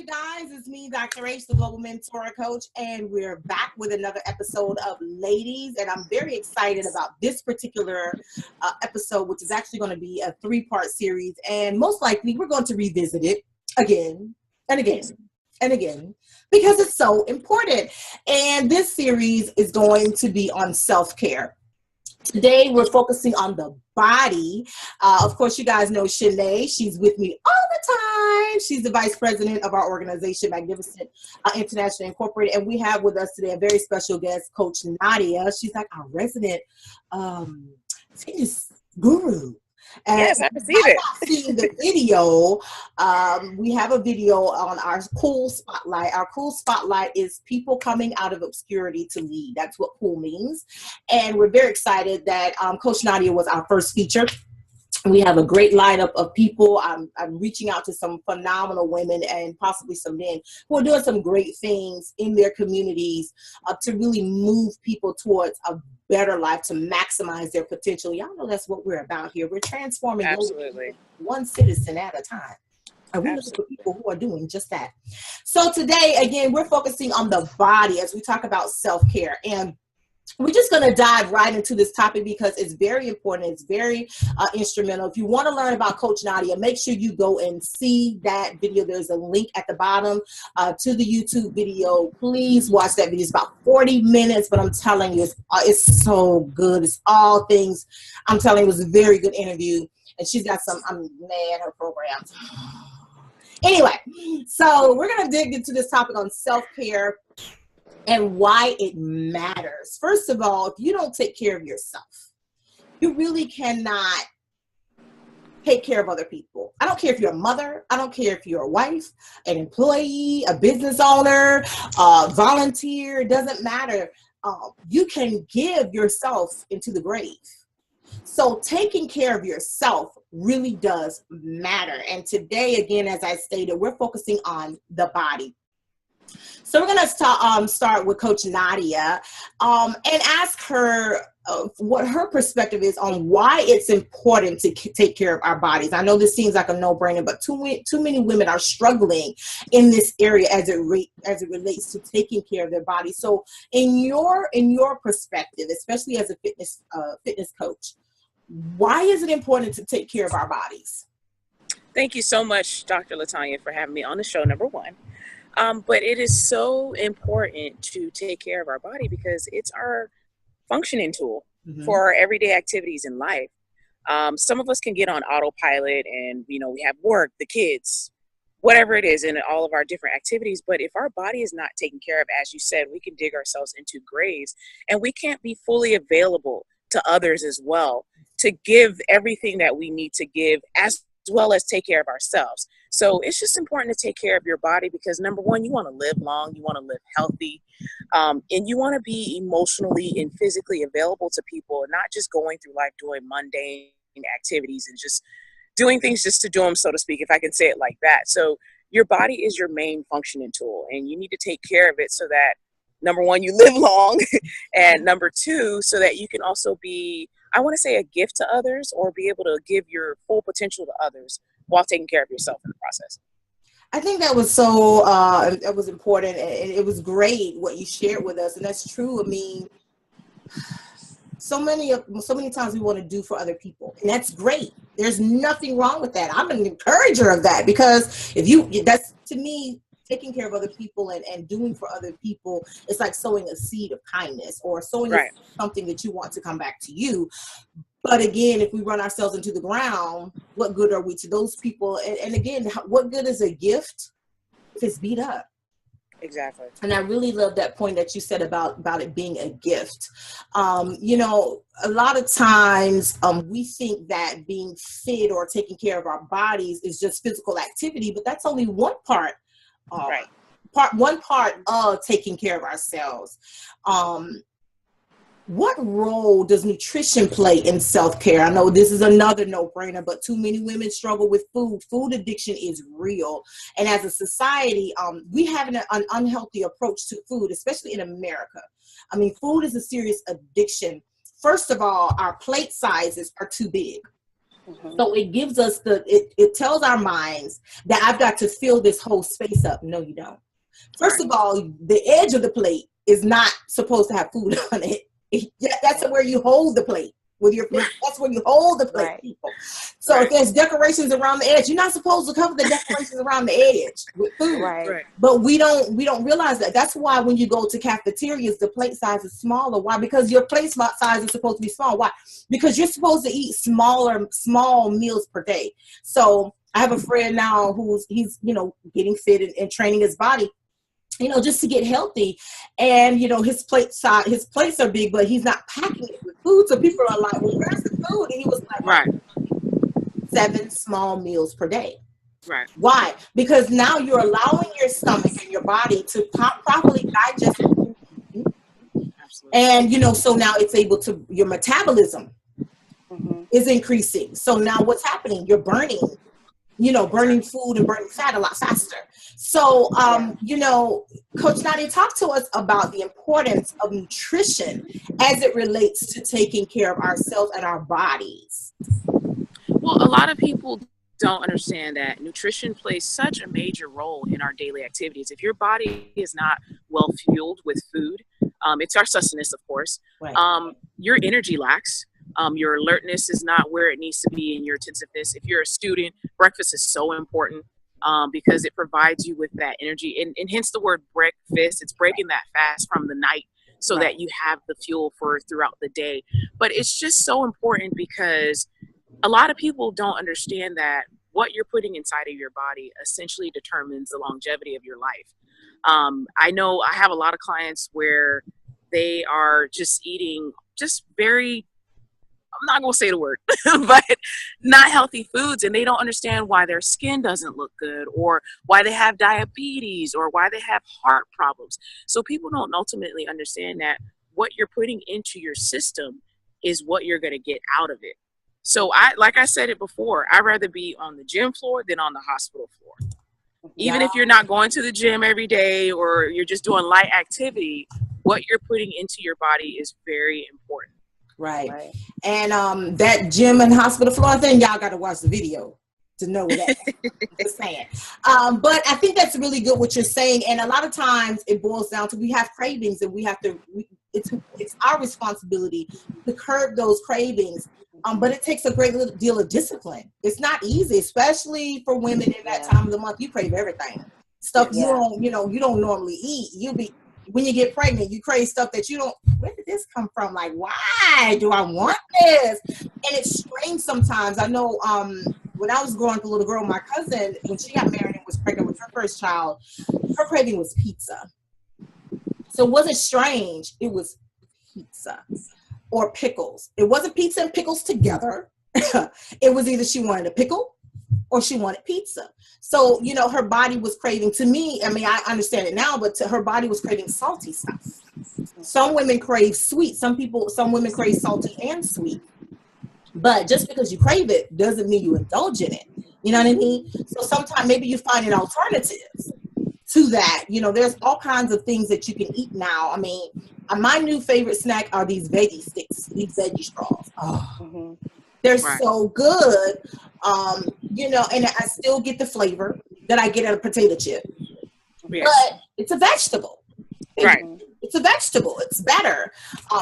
guys. It's me, Dr. H, the Global Mentor Coach, and we're back with another episode of Ladies. And I'm very excited about this particular episode, which is actually going to be a 3-part series. And most likely, we're going to revisit it again and again and again because it's so important. And this series is going to be on self-care. Today, we're focusing on the body. Of course, you guys know Shanae. She's with me all the time. She's the vice president of our organization, Magnificent International Incorporated. And we have with us today a very special guest, Coach Nadia. She's like our resident fitness guru. And yes, I received it. Seeing the video, we have a video on our cool spotlight. Our cool spotlight is people coming out of obscurity to lead. That's what cool means. And we're very excited that Coach Nadia was our first feature. We have a great lineup of people. I'm reaching out to some phenomenal women and possibly some men who are doing some great things in their communities to really move people towards a better life, to maximize their potential. Y'all know that's what we're about here. We're transforming one citizen at a time. And we're looking for people who are doing just that. So today, again, we're focusing on the body as we talk about self-care. And we're just going to dive right into this topic because it's very important. It's very instrumental. If you want to learn about Coach Nadia, make sure you go and see that video. There's a link at the bottom to the YouTube video. Please watch that video. It's about 40 minutes, but I'm telling you, it's so good. It's all things. I'm telling you, it was a very good interview. And she's got some, her programs. Anyway, so we're going to dig into this topic on self-care and why it matters. First of all, if you don't take care of yourself, you really cannot take care of other people. I don't care if you're a mother. I don't care if you're a wife, an employee, a business owner, a volunteer. It doesn't matter. You can give yourself into the grave. So taking care of yourself really does matter. And today, again, as I stated, we're focusing on the body. So we're going to start with Coach Nadia and ask her what her perspective is on why it's important to take care of our bodies. I know this seems like a no-brainer, but too many women are struggling in this area as it relates to taking care of their bodies. So in your perspective, especially as a fitness coach, why is it important to take care of our bodies? Thank you so much, Dr. LaTanya, for having me on the show, number one. But it is so important to take care of our body because it's our functioning tool for our everyday activities in life. Some of us can get on autopilot and, we have work, the kids, whatever it is, in all of our different activities. But if our body is not taken care of, as you said, we can dig ourselves into graves and we can't be fully available to others as well to give everything that we need to give as well as take care of ourselves. So it's just important to take care of your body because number one, you want to live long, you want to live healthy, and you want to be emotionally and physically available to people, and not just going through life doing mundane activities and just doing things just to do them, so to speak, if I can say it like that. So your body is your main functioning tool, and you need to take care of it so that number one, you live long, and number two, so that you can also be, I want to say, a gift to others or be able to give your full potential to others while taking care of yourself in the process. I think that was so, it was important, and it was great what you shared with us, and that's true. I mean, so many times we want to do for other people, and that's great. There's nothing wrong with that. I'm an encourager of that because that's, to me, taking care of other people and doing for other people, it's like sowing a seed of kindness or sowing something that you want to come back to you. But again, if we run ourselves into the ground, what good are we to those people? And again, what good is a gift if it's beat up? Exactly. And I really love that point that you said about it being a gift. A lot of times we think that being fit or taking care of our bodies is just physical activity, but that's only one part. One part of taking care of ourselves. What role does nutrition play in self-care? I know this is another no-brainer, but too many women struggle with food. Food addiction is real. And as a society, we have an unhealthy approach to food, especially in America. I mean, food is a serious addiction. First of all, our plate sizes are too big. So it gives us it tells our minds that I've got to fill this whole space up. No, you don't. First of all, the edge of the plate is not supposed to have food on it. That's where you hold the plate with your plate. That's where you hold the plate, people. So if there's decorations around the edge, you're not supposed to cover the decorations around the edge with food. But we don't realize that. That's why when you go to cafeterias, the plate size is smaller. Why? Because your plate size is supposed to be small. Why? Because you're supposed to eat small meals per day. So I have a friend now he's getting fit and training his body, just to get healthy. And, his plates are big, but he's not packing it with food. So people are like, well, where's the food? And he was like, 7 small meals per day. Right. Why? Because now you're allowing your stomach and your body to properly digest food. And, so now it's able to, your metabolism is increasing. So now what's happening? You're burning food and burning fat a lot faster. So, Coach Nadia, talk to us about the importance of nutrition as it relates to taking care of ourselves and our bodies. Well, a lot of people don't understand that nutrition plays such a major role in our daily activities. If your body is not well fueled with food, it's our sustenance, of course, your energy lacks. Your alertness is not where it needs to be, and your attentiveness. If you're a student, breakfast is so important because it provides you with that energy. And hence the word breakfast. It's breaking that fast from the night so that you have the fuel for throughout the day. But it's just so important because a lot of people don't understand that what you're putting inside of your body essentially determines the longevity of your life. I know I have a lot of clients where they are just eating just very, I'm not going to say the word, but not healthy foods. And they don't understand why their skin doesn't look good, or why they have diabetes, or why they have heart problems. So people don't ultimately understand that what you're putting into your system is what you're going to get out of it. So like I said it before, I'd rather be on the gym floor than on the hospital floor. Even if you're not going to the gym every day, or you're just doing light activity, what you're putting into your body is very important. Right. And that gym and hospital floor thing, y'all got to watch the video to know that. Just saying. But I think that's really good what you're saying. And a lot of times it boils down to we have cravings, and we have to. It's our responsibility to curb those cravings. But it takes a great deal of discipline. It's not easy, especially for women in that time of the month. You crave everything, stuff you don't normally eat. When you get pregnant, you crave stuff that you don't. Where did this come from? Like, why do I want this? And it's strange sometimes. I know when I was growing up a little girl, my cousin, when she got married and was pregnant with her first child, her craving was pizza. So it wasn't strange. It was pizza or pickles. It wasn't pizza and pickles together. It was either she wanted a pickle or she wanted pizza. So, her body was craving, to me, I mean, I understand it now, but her body was craving salty stuff. Some women crave sweet. Some women crave salty and sweet. But just because you crave it doesn't mean you indulge in it. You know what I mean? So sometimes maybe you find an alternative to that. There's all kinds of things that you can eat now. I mean, my new favorite snack are these veggie sticks, these veggie straws. Oh, they're so good. And I still get the flavor that I get at a potato chip. Yes. But it's a vegetable. It's a vegetable. It's better.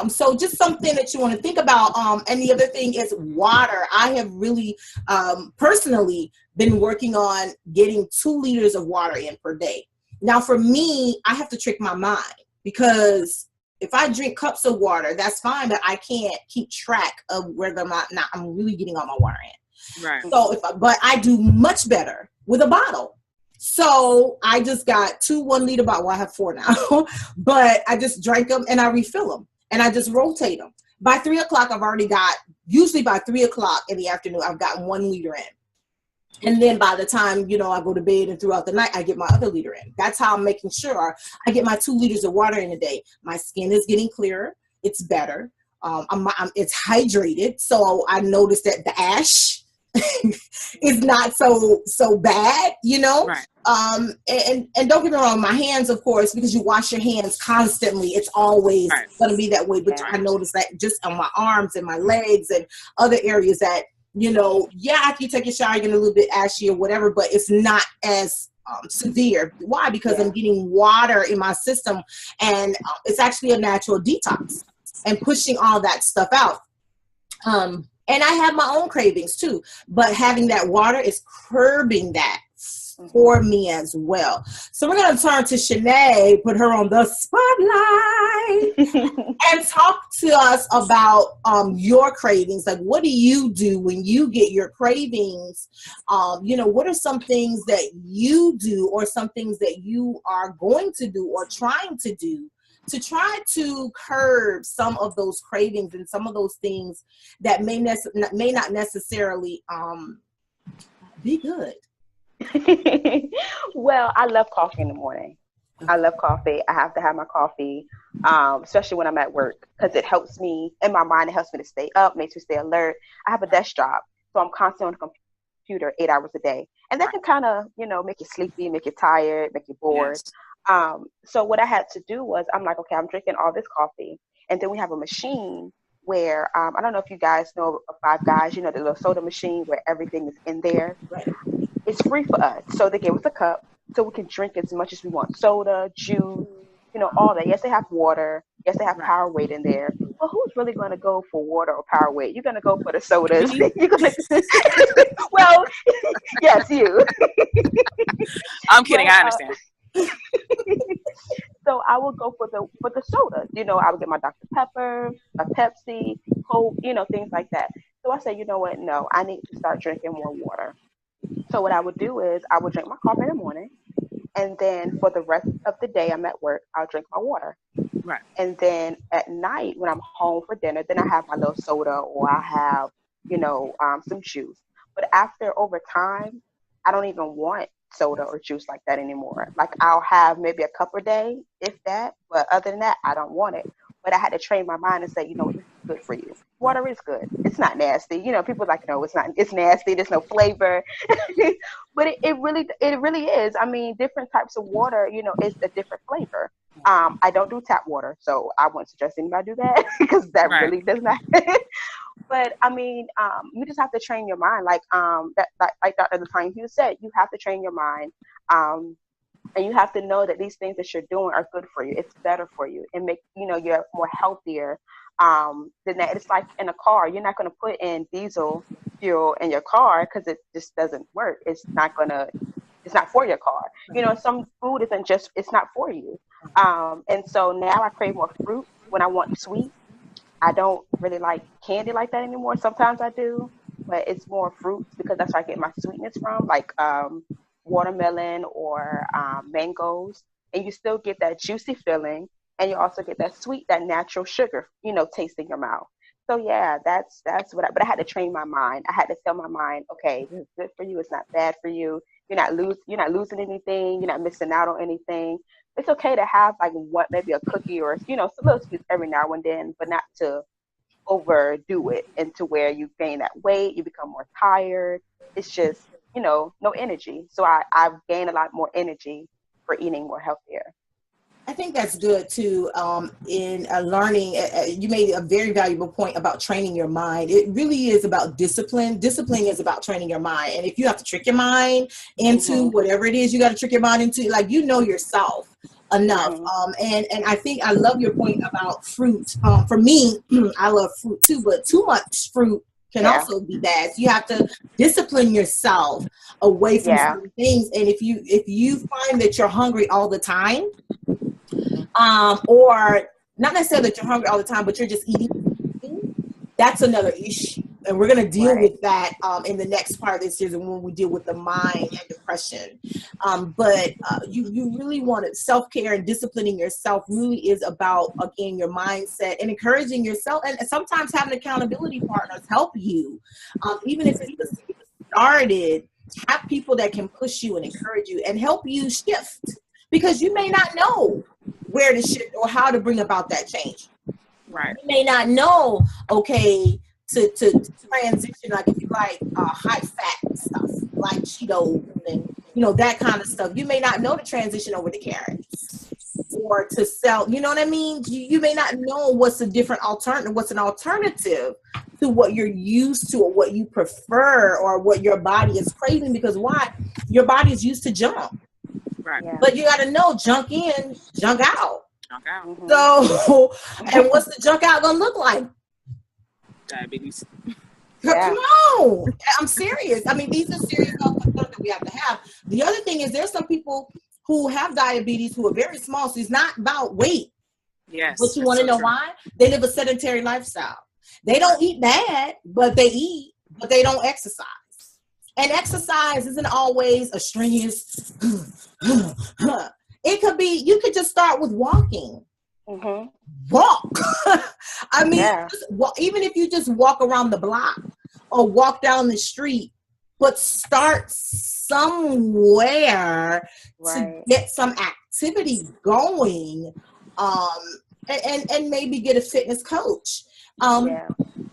So just something that you want to think about. And the other thing is water. I have really personally been working on getting 2 liters of water in per day. Now, for me, I have to trick my mind, because if I drink cups of water, that's fine, but I can't keep track of whether I'm really getting all my water in. Right. So but I do much better with a bottle. So I just got 2 1-liter bottles. Well, I have 4 now, but I just drank them and I refill them and I just rotate them. By 3 o'clock, usually by 3 o'clock in the afternoon, I've gotten 1 liter in. And then by the time, I go to bed and throughout the night, I get my other liter in. That's how I'm making sure I get my 2 liters of water in a day. My skin is getting clearer. It's better. It's hydrated. So I noticed that the ash is not so bad, Right. And don't get me wrong, my hands, of course, because you wash your hands constantly, it's always going to be that way. But I noticed that just on my arms and my legs and other areas that Yeah, after you take a shower, you're getting a little bit ashy or whatever, but it's not as severe. Why? Because I'm getting water in my system, and it's actually a natural detox and pushing all that stuff out. And I have my own cravings too, but having that water is curbing that for me as well. So we're going to turn to Shanae, put her on the spotlight, and talk to us about your cravings. Like, what do you do when you get your cravings? What are some things that you do, or some things that you are going to do or trying to do to try to curb some of those cravings and some of those things that may not necessarily be good? Well, I love coffee in the morning. I love coffee. I have to have my coffee, especially when I'm at work, because it helps me in my mind. It helps me to stay up, makes me stay alert. I have a desk job, so I'm constantly on the computer 8 hours a day, and that can kind of, make you sleepy, make you tired, make you bored. Yes. So what I had to do was, I'm like, okay, I'm drinking all this coffee, and then we have a machine where I don't know if you guys know of Five Guys, the little soda machine where everything is in there. Right. It's free for us. So they gave us a cup so we can drink as much as we want. Soda, juice, all that. Yes, they have water. Yes, they have Powerade in there. But who's really going to go for water or Powerade? You're going to go for the sodas. You're going to, well, yes, you. I'm kidding. I understand. So I would go for the sodas. I would get my Dr. Pepper, a Pepsi, Coke, things like that. So I said, you know what? No, I need to start drinking more water. So what I would do is I would drink my coffee in the morning, and then for the rest of the day I'm at work, I'll drink my water. Right. And then at night when I'm home for dinner, then I have my little soda, or I have, some juice. But over time, I don't even want soda or juice like that anymore. Like, I'll have maybe a cup a day, if that, but other than that, I don't want it. But I had to train my mind and say, this is good for you. Water is good. It's not nasty. People are like, no, it's not. It's nasty. There's no flavor. But it really is. I mean, different types of water, it's a different flavor. I don't do tap water, so I wouldn't suggest anybody do that, because that really does not. But I mean, you just have to train your mind, like Dr. LaTanya, you said, you have to train your mind. And you have to know that these things that you're doing are good for you. It's better for you, and make you're more healthier than that. It's like in a car. You're not going to put in diesel fuel in your car because it just doesn't work. It's not for your car. Some food it's not for you. And so now I crave more fruit when I want sweet. I don't really like candy like that anymore. Sometimes I do, but it's more fruits because that's where I get my sweetness from, like watermelon or mangoes. And you still get that juicy feeling, and you also get that sweet, that natural sugar, taste in your mouth. So yeah, that's but I had to train my mind. I had to tell my mind, okay, this is good for you. It's not bad for you. You're not losing anything. You're not missing out on anything. It's okay to have maybe a cookie or some little sweets every now and then, but not to overdo it into where you gain that weight, you become more tired. It's just no energy. So I've gained a lot more energy for eating more healthier. I think that's good too. In learning, you made a very valuable point about training your mind. It really is about discipline. Discipline is about training your mind. And if you have to trick your mind into whatever it is you got to trick your mind into, yourself enough. And I think I love your point about fruit. For me, I love fruit too, but too much fruit can also be bad. So you have to discipline yourself away from certain things. And if you find that you're hungry all the time, or not necessarily that you're hungry all the time, but you're just eating, that's another issue. And we're going to deal with that in the next part of this season when we deal with the mind and depression. But you really want to, self-care and disciplining yourself really is about, again, your mindset and encouraging yourself. And sometimes having accountability partners help you. Even if it's started, have people that can push you and encourage you and help you shift. Because you may not know where to shift or how to bring about that change. Right. You may not know, okay, to transition, like if you like high fat stuff, like Cheetos and that kind of stuff. You may not know to transition over to carrots or to sell. You know what I mean? You may not know what's an alternative to what you're used to or what you prefer or what your body is craving, because why? Your body is used to junk. Right. Yeah. But you got to know, junk in, junk out. Junk out. Mhm. So, and what's the junk out gonna look like? Diabetes. Yeah. Come on, I'm serious. I mean, these are serious health concerns that we have to have. The other thing is, there's some people who have diabetes who are very small, so it's not about weight. Yes. But you want to know why? They live a sedentary lifestyle. They don't eat bad, but they eat, but they don't exercise. And exercise isn't always a strenuous. It could be, you could just start with walking. Mhm. Walk. I mean, Yeah. even if you just walk around the block or walk down the street, but start somewhere Right. to get some activity going, and maybe get a fitness coach. Yeah.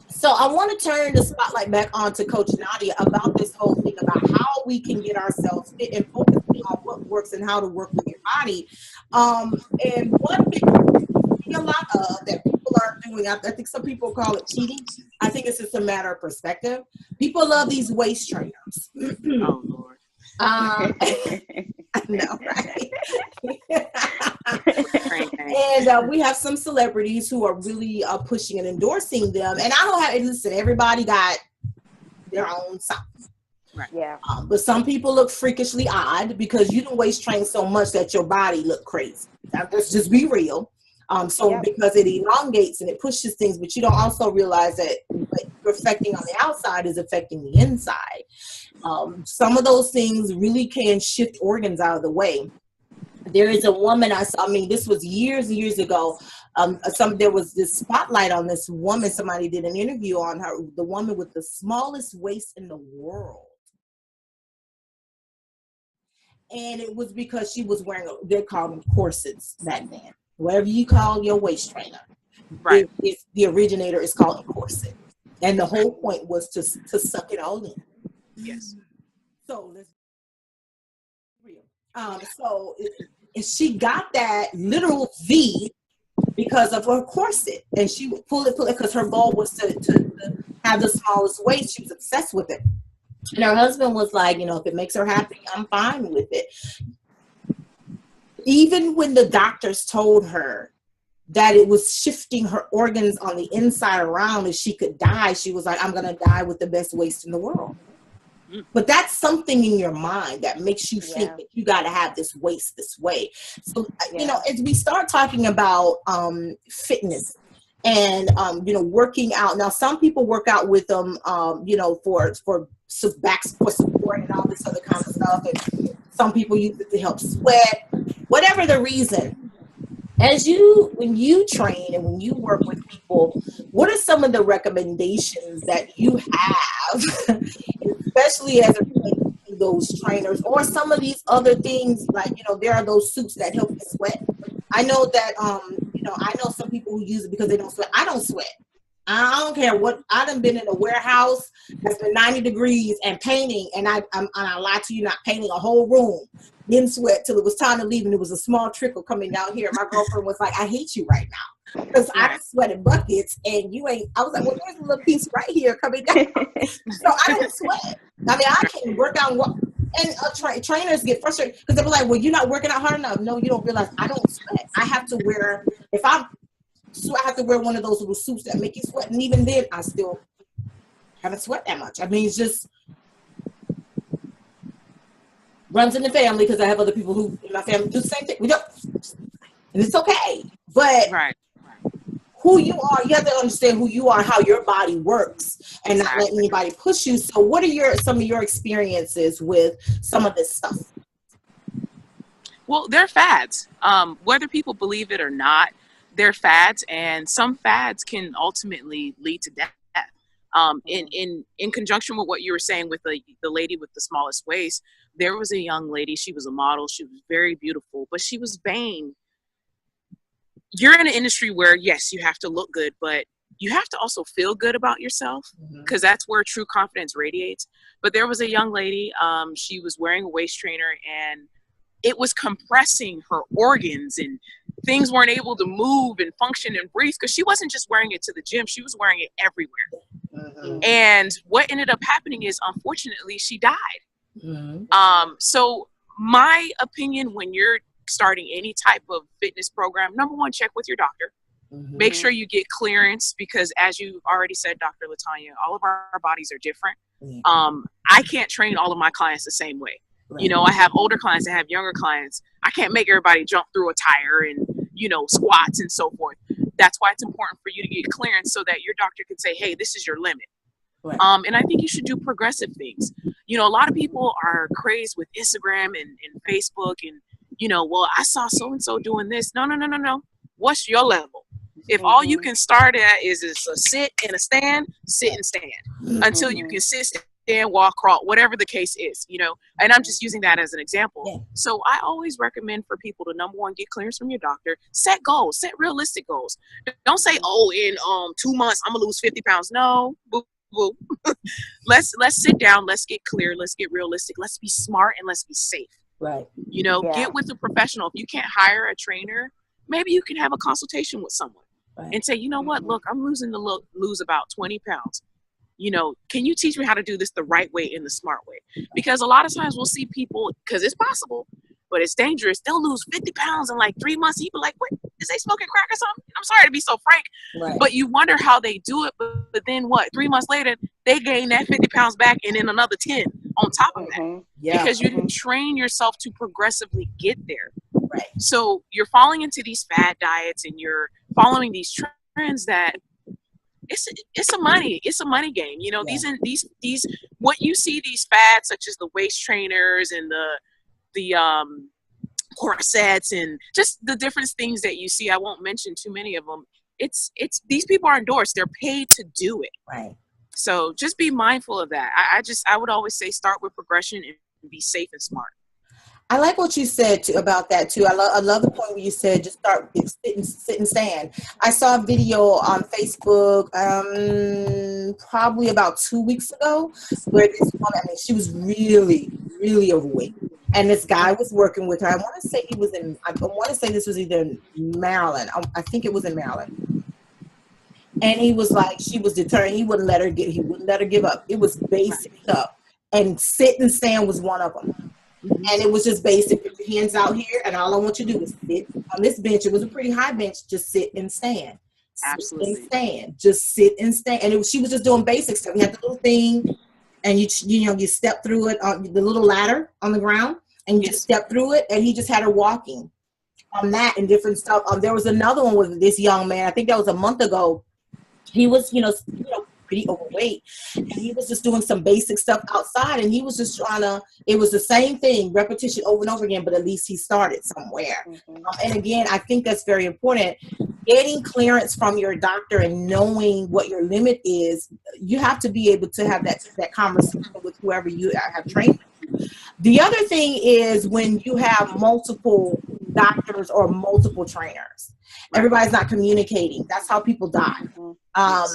So I want to turn the spotlight back on to Coach Nadia about this whole thing about how we can get ourselves fit and focusing on what works and how to work with your body. And one big thing a lot of that people are doing, I think some people call it cheating. I think it's just a matter of perspective. People love these waist trainers. Oh Lord. I know, right? Train thing. And we have some celebrities who are really pushing and endorsing them. And I don't have, listen, everybody got their own something. Yeah. But some people look freakishly odd because you don't waist train so much that your body look crazy. Now, let's just be real. Yep. Because it elongates and it pushes things, but you don't also realize that what you're affecting on the outside is affecting the inside. Some of those things really can shift organs out of the way. There is a woman I saw, I mean, this was years and years ago. There was this spotlight on this woman. Somebody did an interview on her, the woman with the smallest waist in the world. And it was because she was wearing, they called them corsets back then. Whatever you call your waist trainer. Right. If the originator is called a corset. And the whole point was to suck it all in. Yes. So let's be real. She got that literal V because of her corset, and she would pull it because her goal was to have the smallest waist. She was obsessed with it, and her husband was like, if it makes her happy, I'm fine with it. Even when the doctors told her that it was shifting her organs on the inside around and she could die, she was like, I'm gonna die with the best waist in the world. But that's something in your mind that makes you think that you got to have this waist this way. So, as we start talking about fitness and, working out. Now, some people work out with them, for back support and all this other kind of stuff. And some people use it to help sweat, whatever the reason. When you train and when you work with people, what are some of the recommendations that you have, especially as it relates to those trainers or some of these other things, like, there are those suits that help you sweat. I know that, I know some people who use it because they don't sweat. I don't sweat. I don't care what. I done been in a warehouse that's been 90 degrees and painting, and I lied to you, not painting a whole room. Didn't sweat till it was time to leave, and it was a small trickle coming down here. My girlfriend was like, I hate you right now. Because I sweated buckets and you ain't. I was like, well, there's a little piece right here coming down. So I don't sweat. I mean, I can work out. And trainers get frustrated because they're like, well, you're not working out hard enough. No, you don't realize I don't sweat. I have to wear, I have to wear one of those little suits that make you sweat. And even then, I still haven't sweat that much. I mean, it's just runs in the family because I have other people who in my family do the same thing. We don't. And it's okay. But who you are, you have to understand who you are, how your body works, and not let anybody push you. So what are some of your experiences with some of this stuff? Well, they're fads. Whether people believe it or not, they're fads, and some fads can ultimately lead to death. In conjunction with what you were saying with the lady with the smallest waist, there was a young lady, she was a model, she was very beautiful, but she was vain. You're in an industry where, yes, you have to look good, but you have to also feel good about yourself, because that's where true confidence radiates. But there was a young lady, she was wearing a waist trainer, and it was compressing her organs, and things weren't able to move and function and breathe, because she wasn't just wearing it to the gym, she was wearing it everywhere. And what ended up happening is, unfortunately, she died. So my opinion, when you're starting any type of fitness program, number one, check with your doctor. Make sure you get clearance, because as you already said, Dr. Latanya, all of our bodies are different. I can't train all of my clients the same way. You know, I have older clients, I have younger clients. I can't make everybody jump through a tire and, you know, squats and so forth. That's why it's important for you to get clearance, so that your doctor can say, hey, this is your limit. And I think you should do progressive things. You know, a lot of people are crazed with Instagram and Facebook and, you know, well, I saw so-and-so doing this. No. What's your level? If all you can start at is a sit and a stand, sit and stand until you can sit, stand, walk, crawl, whatever the case is, you know, and I'm just using that as an example. So I always recommend for people to, number one, get clearance from your doctor, set goals, set realistic goals. Don't say, oh, in 2 months, I'm gonna lose 50 pounds. No, boo. Let's sit down. Let's get clear. Let's get realistic. Let's be smart and let's be safe. You know, get with a professional. If you can't hire a trainer, maybe you can have a consultation with someone and say, you know what, look, I'm lose about 20 pounds. You know, can you teach me how to do this the right way and the smart way? Because a lot of times we'll see people, because it's possible, but it's dangerous. They'll lose 50 pounds in like 3 months. You be like, what? Is they smoking crack or something? I'm sorry to be so frank, but you wonder how they do it. But then what? 3 months later, they gain that 50 pounds back and then another 10 on top of that. Because you didn't train yourself to progressively get there. So you're falling into these fad diets and you're following these trends that it's a money game. You know, these what you see, these fads such as the waist trainers and the corsets and just the different things that you see. I won't mention too many of them. It's these people are endorsed. They're paid to do it. So just be mindful of that. I would always say start with progression and be safe and smart. I like what you said about that too. I love the point where you said just start sit and stand. I saw a video on Facebook probably about 2 weeks ago where this woman, I mean, she was really, really overweight. And this guy was working with her. I want to say this was either in Maryland. I think it was in Maryland. And he was like, she was determined. He wouldn't let her give up. It was basic stuff. And sit and stand was one of them. And it was just basic. Put your hands out here, and all I want you to do is sit on this bench. It was a pretty high bench. Just sit and stand. Absolutely. Sit and stand. Just sit and stand. And she was just doing basic stuff. You had the little thing, and you step through it on the little ladder on the ground, and you just step through it. And he just had her walking on that and different stuff. There was another one with this young man. I think that was a month ago. He was, pretty overweight, and he was just doing some basic stuff outside, and he was just it was the same thing, repetition over and over again, but at least he started somewhere. And again, I think that's very important. Getting clearance from your doctor and knowing what your limit is, you have to be able to have that conversation with whoever you have trained. The other thing is when you have multiple doctors or multiple trainers, everybody's not communicating. That's how people die. I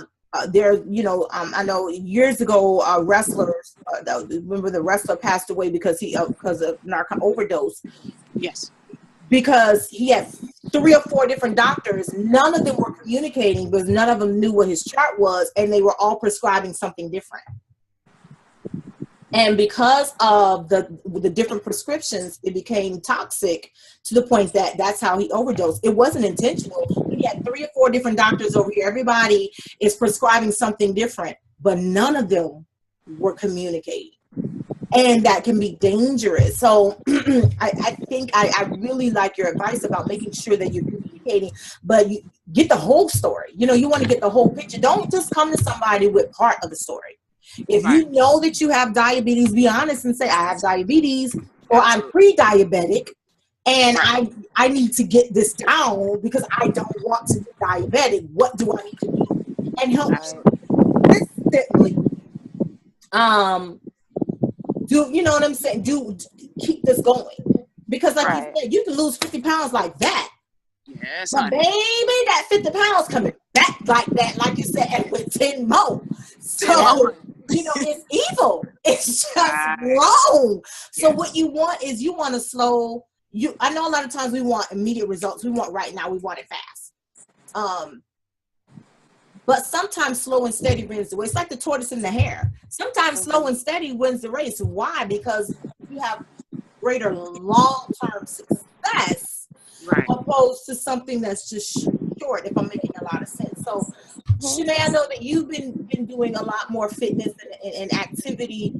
know years ago, wrestlers, remember the wrestler passed away because of overdose. Yes. Because he had 3 or 4 different doctors. None of them were communicating because none of them knew what his chart was, and they were all prescribing something different. And because of the different prescriptions, it became toxic to the point that that's how he overdosed. It wasn't intentional. He had 3 or 4 different doctors over here. Everybody is prescribing something different, but none of them were communicating. And that can be dangerous. So I think I really like your advice about making sure that you're communicating, but you get the whole story. You want to get the whole picture. Don't just come to somebody with part of the story. If you know that you have diabetes, be honest and say, I have diabetes, or I'm pre-diabetic, and I need to get this down because I don't want to be diabetic. What do I need to do? And help consistently. You know what I'm saying? Keep this going. Because like you said, you can lose 50 pounds like that. Yes, but baby, that 50 pounds coming back like that, like you said, and with 10 more. So, it's evil. It's just wrong. So what you want is you want to slow. I know a lot of times we want immediate results. We want right now. We want it fast. But sometimes slow and steady wins the race. It's like the tortoise and the hare. Sometimes slow and steady wins the race. Why? Because you have greater long-term success, opposed to something that's just short, if I'm making a lot of sense. So, Shanae, I know that you've been doing a lot more fitness and activity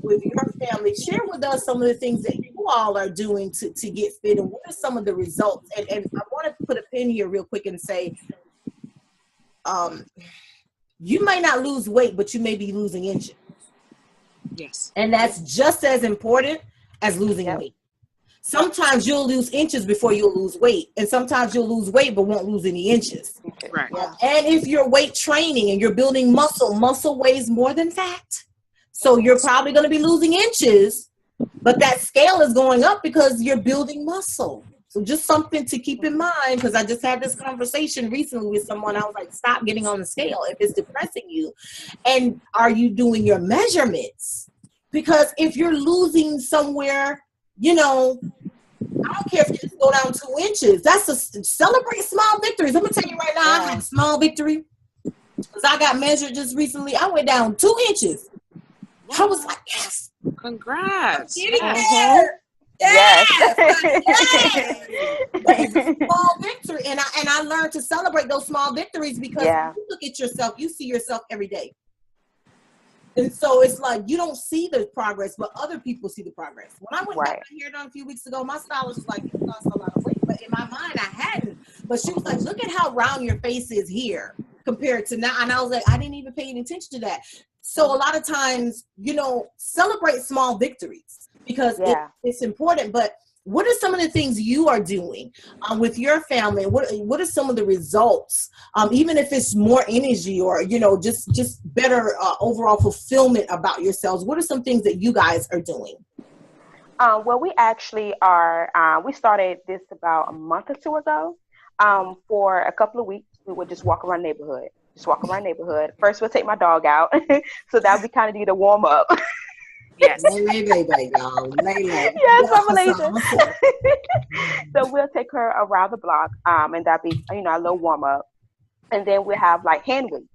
with your family. Share with us some of the things that you all are doing to get fit, and what are some of the results? And I want to put a pin here real quick and say, you may not lose weight, but you may be losing inches. Yes. And that's just as important as losing weight. Sometimes you'll lose inches before you'll lose weight. And sometimes you'll lose weight but won't lose any inches. Right. And if you're weight training and you're building muscle weighs more than fat. So you're probably going to be losing inches, but that scale is going up because you're building muscle. So just something to keep in mind, because I just had this conversation recently with someone. I was like, stop getting on the scale if it's depressing you. And are you doing your measurements? Because if you're losing somewhere, you know, I don't care if you just go down 2 inches. That's celebrate small victories. I'm going to tell you right now, I had a small victory. Because I got measured just recently. I went down 2 inches. I was like, yes. Congrats. Yes. But it's a small victory, and I learned to celebrate those small victories, because when you look at yourself, you see yourself every day. And so it's like you don't see the progress, but other people see the progress. When I went got my hair done a few weeks ago, my stylist was like, you lost a lot of weight. But in my mind, I hadn't. But she was like, look at how round your face is here compared to now. And I was like, I didn't even pay any attention to that. So a lot of times, you know, celebrate small victories, because it's important. But what are some of the things you are doing with your family? What are some of the results, even if it's more energy or, you know, just better overall fulfillment about yourselves? What are some things that you guys are doing? Well, we actually are, we started this about a month or two ago. For a couple of weeks, we would just walk around the neighborhood. First, we'll take my dog out. So that would kind of do the warm up. Yes. Yes, I'm Malaysia. So we'll take her around the block, and that'll be, you know, a little warm up. And then we'll have like hand weights,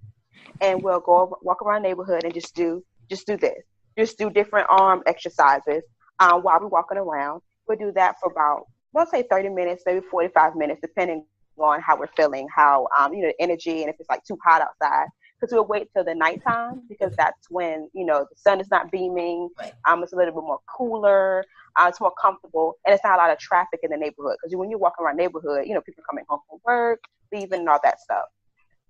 and we'll go walk around the neighborhood and just do this. Just do different arm exercises while we're walking around. We'll do that for about, let's say 30 minutes, maybe 45 minutes, depending on how we're feeling, how, you know, the energy, and if it's like too hot outside. Because we'll wait till the nighttime, because that's when, you know, the sun is not beaming. It's a little bit more cooler. It's more comfortable, and it's not a lot of traffic in the neighborhood. Because when you're walking around the neighborhood, you know, people coming home from work, leaving, and all that stuff.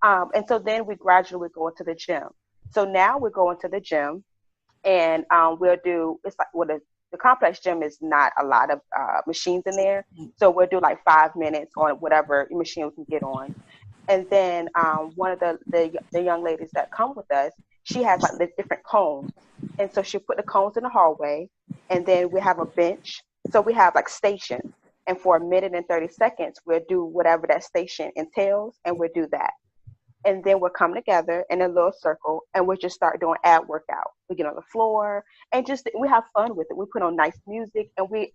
And so then we gradually go into the gym. So now we're going to the gym, and we'll do, it's like, well, the complex gym is not a lot of machines in there. So we'll do like 5 minutes on whatever machine we can get on. And then one of the young ladies that come with us, she has like the different cones. And so she'll put the cones in the hallway, and then we have a bench. So we have like stations. And for 1 minute and 30 seconds, we'll do whatever that station entails, and we'll do that. And then we'll come together in a little circle, and we'll just start doing ab workout. We get on the floor, and just we have fun with it. We put on nice music, and we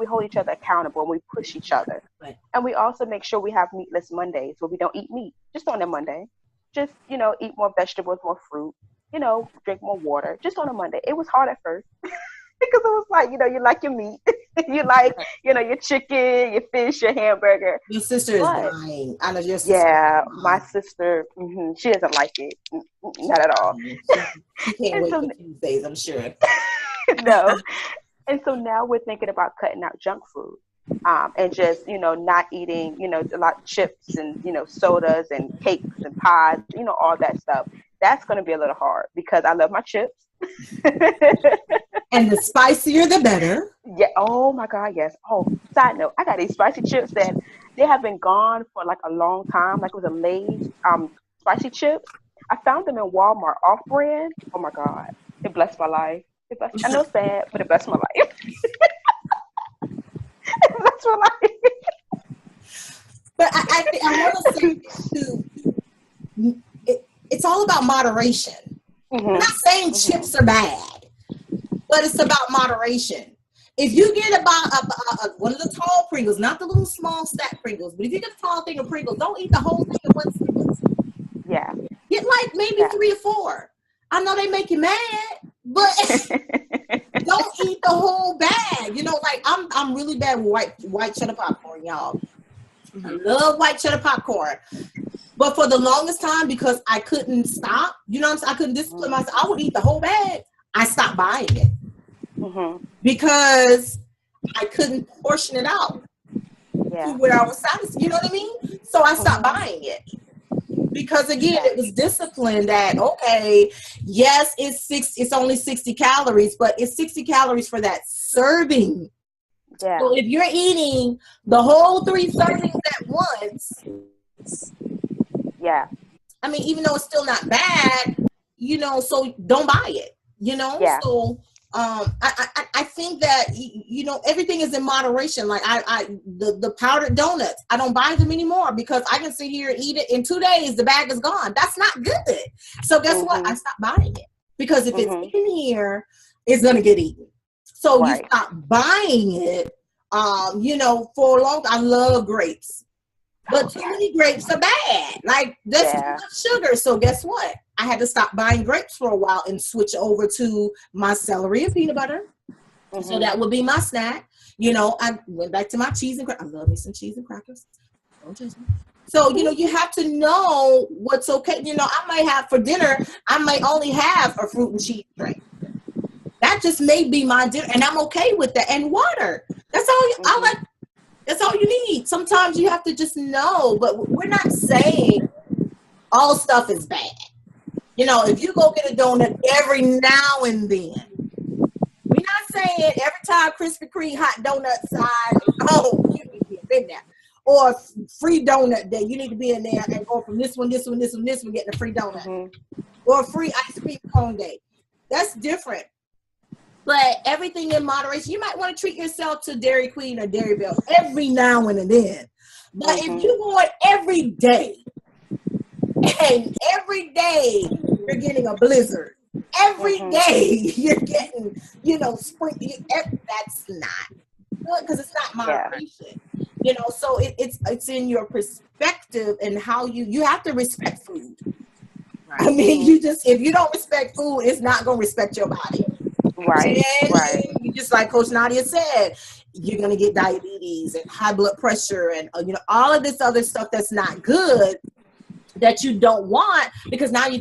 hold each other accountable, and we push each other. Right. And we also make sure we have meatless Mondays where we don't eat meat, just on a Monday. Just, you know, eat more vegetables, more fruit, you know, drink more water, just on a Monday. It was hard at first because it was like, you know, you like your meat. You like, you know, your chicken, your fish, your hamburger. Your sister is dying. I know your sister. Yeah, my sister, she doesn't like it. Not at all. She can't wait for Tuesdays, I'm sure. No. And so now we're thinking about cutting out junk food. And just, you know, not eating, you know, a lot of chips and, you know, sodas and cakes and pies, you know, all that stuff. That's going to be a little hard because I love my chips. And the spicier, the better. Yeah. Oh my God. Yes. Oh, side note, I got these spicy chips that they have been gone for like a long time. Like it was a Lay's spicy chips. I found them in Walmart off brand. Oh my God. It blessed my life. I know it's sad, but it blessed my life. It blessed my life. But I want to say too, it's all about moderation. I'm not saying chips are bad, but it's about moderation. If you get about one of the tall Pringles, not the little small stack Pringles, but if you get a tall thing of Pringles, don't eat the whole thing at once. Yeah. Get like maybe 3 or 4. I know they make you mad, but don't eat the whole bag. You know, like I'm really bad with white cheddar popcorn, y'all. I love white cheddar popcorn. But for the longest time, because I couldn't stop, you know what I'm saying? I couldn't discipline myself. I would eat the whole bag. I stopped buying it because I couldn't portion it out to where I was satisfied. You know what I mean? So I stopped buying it. Because again, it was discipline that, okay, yes, it's only 60 calories, but it's 60 calories for that serving. Yeah. So if you're eating the whole 3 servings at once, I mean, even though it's still not bad, you know, so don't buy it, you know? So I think that, you know, everything is in moderation. Like the powdered donuts, I don't buy them anymore because I can sit here and eat it in 2 days. The bag is gone. That's not good. So guess what? I stopped buying it because if it's in here, it's going to get eaten. So you stop buying it. You know, for a long time, I love grapes, but too many grapes are bad. Like that's too much sugar. So guess what? I had to stop buying grapes for a while and switch over to my celery and peanut butter. So that would be my snack. You know, I went back to my cheese and crackers. I love me some cheese and crackers. Don't judge me. So, you know, you have to know what's okay. You know, I might have for dinner, I might only have a fruit and cheese drink. That just may be my dinner, and I'm okay with that. And water. That's all. That's all you need. Sometimes you have to just know, but we're not saying all stuff is bad. You know, if you go get a donut every now and then, we're not saying every time Krispy Kreme hot donut side, you need to be in there. Or free donut day, you need to be in there and go from this one, getting a free donut. Or free ice cream cone day. That's different. But everything in moderation. You might want to treat yourself to Dairy Queen or Dairy Bell every now and then. But if you go every day, and every day you're getting a blizzard, every day you're getting, you know, spring, that's not good because it's not moderation. You know, so it's in your perspective and how you have to respect food. Right. I mean, if you don't respect food, it's not going to respect your body. Right. Just like Coach Nadia said, you're going to get diabetes and high blood pressure and, you know, all of this other stuff that's not good that you don't want because now you're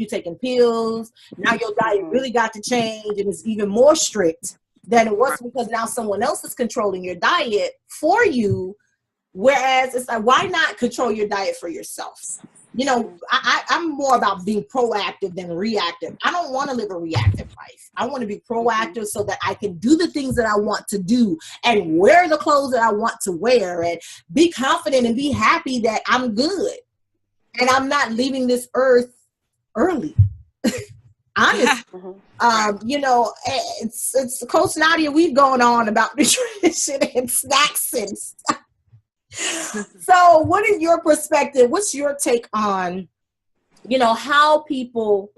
taking pills. Now your diet really got to change and it's even more strict than it was because now someone else is controlling your diet for you. Whereas it's like, why not control your diet for yourself? You know, I'm more about being proactive than reactive. I don't want to live a reactive life. I want to be proactive so that I can do the things that I want to do and wear the clothes that I want to wear and be confident and be happy that I'm good. And I'm not leaving this earth early. Honestly. You know, it's Coach Nadia, we've gone on about nutrition and snacks and stuff. So what is your perspective? What's your take on, you know, how people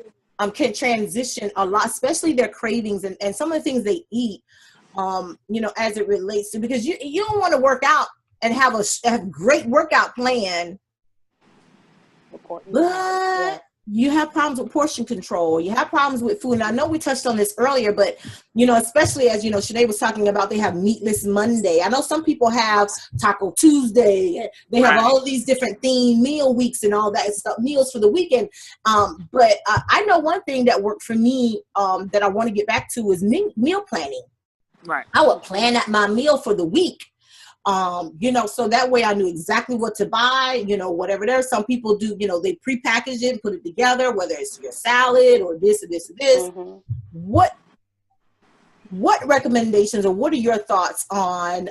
can transition a lot, especially their cravings and some of the things they eat, you know, as it relates to, because you don't want to work out and have a great workout plan, but you have problems with portion control. You have problems with food. And I know we touched on this earlier, but, you know, especially as, you know, Sinead was talking about, they have Meatless Monday. I know some people have Taco Tuesday. They have all of these different themed meal weeks and all that stuff, meals for the weekend. But I know one thing that worked for me that I want to get back to is meal planning. Right. I would plan out my meal for the week. You know, so that way I knew exactly what to buy, you know, whatever there. Some people do, you know, they prepackage it and put it together, whether it's your salad or this or this or this. What recommendations or what are your thoughts on,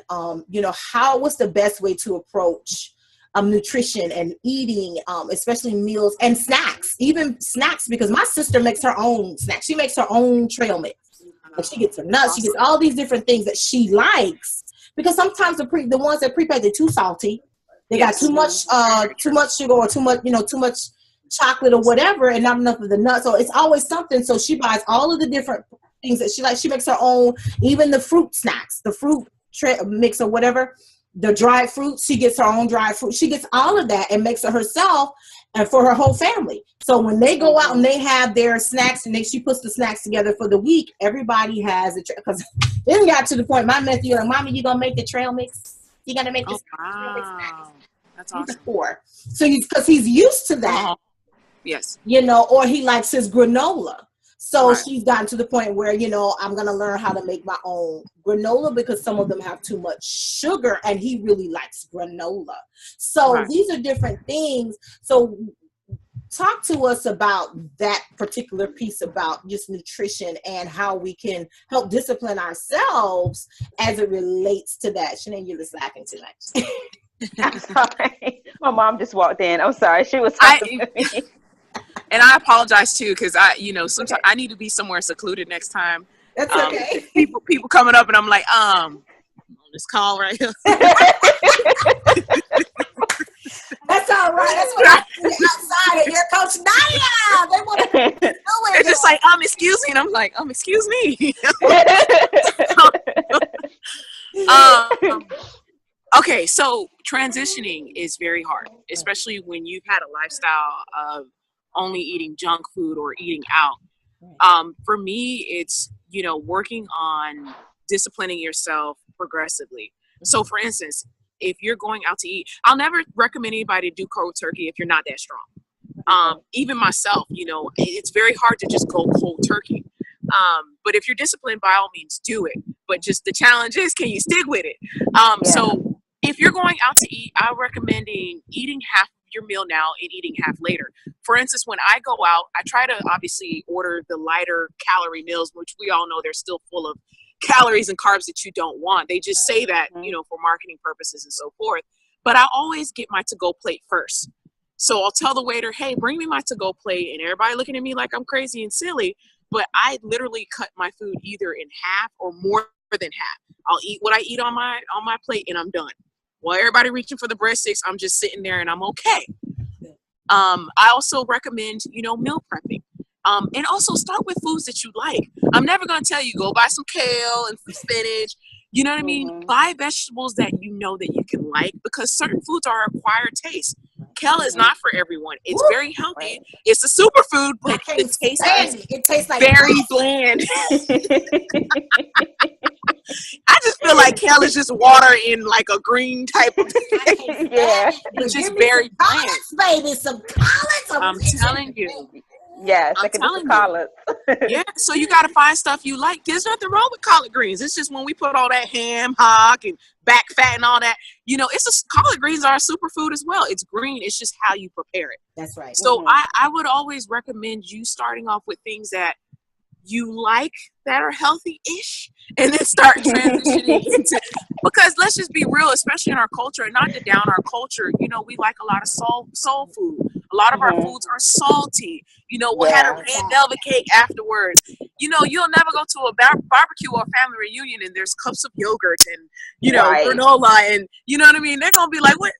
you know, what's the best way to approach nutrition and eating, especially meals and snacks, even snacks, because my sister makes her own snacks. She makes her own trail mix. Like she gets her nuts. She gets all these different things that she likes. Because sometimes the ones that prepack, they're too salty. They got too much sugar or too much chocolate or whatever, and not enough of the nuts. So it's always something. So she buys all of the different things that she likes. She makes her own, even the fruit snacks, the fruit mix or whatever, the dried fruit. She gets her own dried fruit. She gets all of that and makes it herself. and for her whole family. So when they go out and they have their snacks and she puts the snacks together for the week, everybody has a because then got to the point. My nephew like, "Mommy, you gonna make the trail mix? You gonna make this trail mix snacks?" That's awesome. He's 4, so because he's used to that. Yes. Or he likes his granola. So she's gotten to the point where, I'm going to learn how to make my own granola because some of them have too much sugar and he really likes granola. So these are different things. So talk to us about that particular piece about just nutrition and how we can help discipline ourselves as it relates to that. Shanae, you're just laughing too much. I'm sorry. My mom just walked in. I'm sorry. She was talking to me. And I apologize too, because sometimes I need to be somewhere secluded next time. That's okay. People coming up and I'm like, on this call right here. That's all right. That's what I see outside of your Coach Naya. They want to do it. They're just like, excuse me. And I'm like, excuse me. Okay, so transitioning is very hard, especially when you've had a lifestyle of only eating junk food or eating out. For me, it's, working on disciplining yourself progressively. So for instance, if you're going out to eat, I'll never recommend anybody to do cold turkey if you're not that strong. Even myself, it's very hard to just go cold turkey. But if you're disciplined, by all means, do it. But just the challenge is, can you stick with it? So if you're going out to eat, I'm recommending eating half your meal now and eating half later. For instance, when I go out, I try to obviously order the lighter calorie meals, which we all know they're still full of calories and carbs that you don't want. They just say that, for marketing purposes and so forth. But I always get my to-go plate first. So I'll tell the waiter, hey, bring me my to-go plate. And everybody looking at me like I'm crazy and silly. But I literally cut my food either in half or more than half. I'll eat what I eat on my plate and I'm done. While everybody reaching for the breadsticks, I'm just sitting there and I'm okay. I also recommend, meal prepping. And also start with foods that you like. I'm never going to tell you, go buy some kale and spinach. You know what I mean? Buy vegetables that you know that you can like because certain foods are acquired taste. Kale is not for everyone. It's very healthy. It's a superfood, but it tastes like very bland. I just feel like kale is just water in like a green type of it's just very bland. Baby, some collards. I'm telling you. Yes, I can do collards. Yeah, so you got to find stuff you like. There's nothing wrong with collard greens. It's just when we put all that ham, hock, and back fat and all that, collard greens are a superfood as well. It's green. It's just how you prepare it. That's right. So I would always recommend you starting off with things that you like that are healthy-ish and then start transitioning into, because let's just be real, especially in our culture, and not to down our culture, we like a lot of soul food. A lot of our foods are salty. We had a red velvet cake afterwards. You'll never go to a barbecue or family reunion and there's cups of yogurt and, granola and, you know what I mean? They're going to be like, what?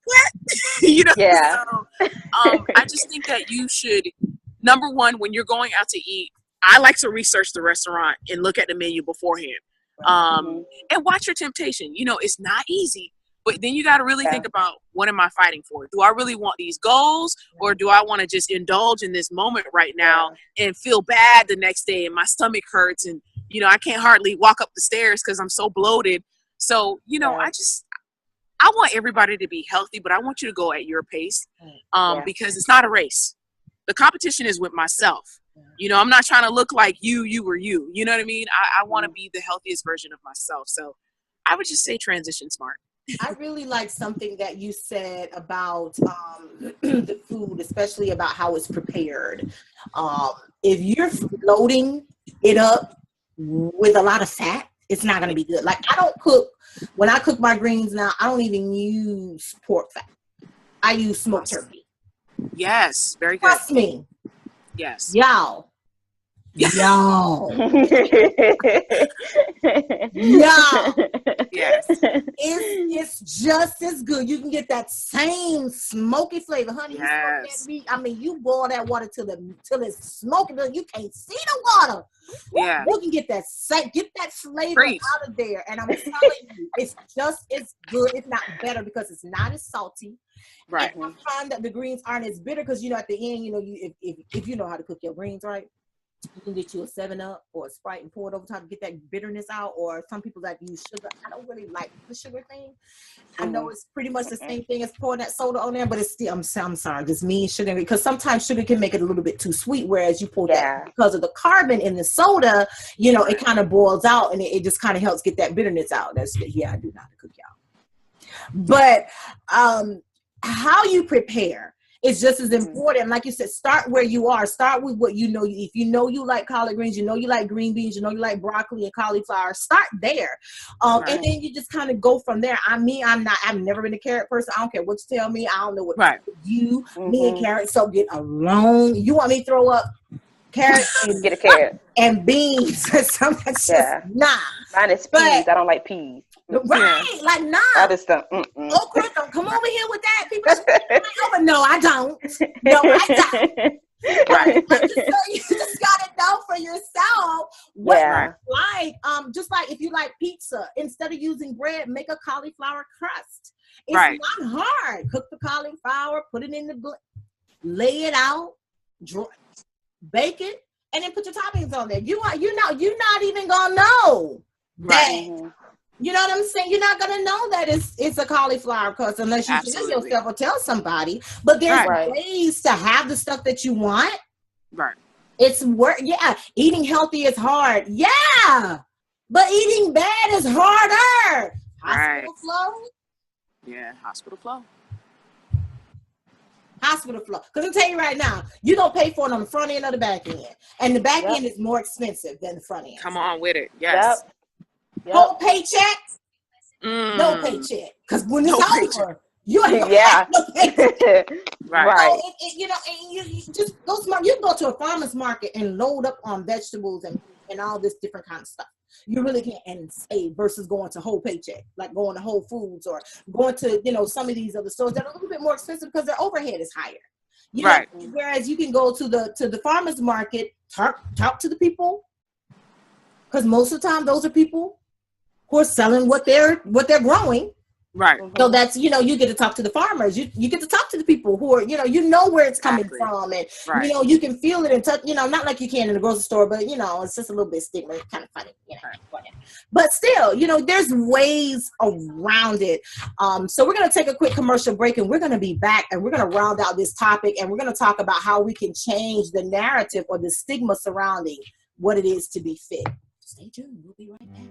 Yeah. So, I just think that you should, number one, when you're going out to eat, I like to research the restaurant and look at the menu beforehand. And watch your temptation. It's not easy, but then you got to really think about, what am I fighting for? Do I really want these goals, or do I want to just indulge in this moment right now and feel bad the next day and my stomach hurts and, I can't hardly walk up the stairs because I'm so bloated. So, I want everybody to be healthy, but I want you to go at your pace because it's not a race. The competition is with myself. I'm not trying to look like you or you. You know what I mean? I want to be the healthiest version of myself. So I would just say transition smart. I really like something that you said about the food, especially about how it's prepared. If you're loading it up with a lot of fat, it's not going to be good. Like when I cook my greens now, I don't even use pork fat. I use smoked turkey. Yes, very good. Trust me. Yes. Y'all, Yo. Yes. It's just as good. You can get that same smoky flavor, honey. You smoke that meat. I mean, you boil that water till it's smoky, till you can't see the water. Yeah. You can get that flavor out of there. And I'm telling you, it's just as good, if not better, because it's not as salty. Right. And I find that the greens aren't as bitter because, you know, at the end, you know, if you know how to cook your greens right, you can get you a 7-Up or a Sprite and pour it over top to get that bitterness out. Or some people like use sugar. I don't really like the sugar thing. I know it's pretty much the same thing as pouring that soda on there, but it's still, I'm sorry, just me sugar, because sometimes sugar can make it a little bit too sweet, whereas you pour that because of the carbon in the soda, you know, it kind of boils out and it just kind of helps get that bitterness out. I do not cook, y'all. But how you prepare is just as important. Like you said, start where you are. Start with what you know. If you know you like collard greens, you know you like green beans, you know you like broccoli and cauliflower, start there. And then you just kind of go from there. I've never been a carrot person. I don't care what you tell me. I don't know what me and carrots so get along. You want me to throw up carrots and get a carrot and beans? That's nah. Mine is peas. I don't like peas. Right, like nah. I just don't. Okra, don't come over here with that. People over. No, I don't. No, I don't. Right. You just gotta know for yourself what you like. Just like if you like pizza, instead of using bread, make a cauliflower crust. It's not hard. Cook the cauliflower, put it in the lay it out, bake it, and then put your toppings on there. You're not even gonna know that. You know what I'm saying? You're not gonna know that it's a cauliflower crust unless you tell yourself or tell somebody. But there's ways to have the stuff that you want. Right. It's work. Yeah. Eating healthy is hard. Yeah. But eating bad is harder. Hospital flow. Yeah. Hospital flow. Hospital flow. Because I'll tell you right now, you're going to pay for it on the front end or the back end. And the back end is more expensive than the front end. Come on with it. Yes. Whole paycheck, no paycheck. Because when it's over, you ain't no paycheck. Right. So you just go smart. You can go to a farmer's market and load up on vegetables and all this different kind of stuff. You really can, and save versus going to whole paycheck, like going to Whole Foods or going to, you know, some of these other stores that are a little bit more expensive because their overhead is higher. You know, whereas you can go to the farmer's market, talk to the people, because most of the time those are people who are selling what they're growing. Right. So that's, you know, you get to talk to the farmers. You get to talk to the people who are, you know where it's coming from, and you know, you can feel it and touch, you know, not like you can in the grocery store, but you know, it's just a little bit stigma. It's kind of funny, you know. But still, you know, there's ways around it. So we're gonna take a quick commercial break, and we're gonna be back, and we're gonna round out this topic, and we're gonna talk about how we can change the narrative or the stigma surrounding what it is to be fit. Stay tuned. We'll be right back.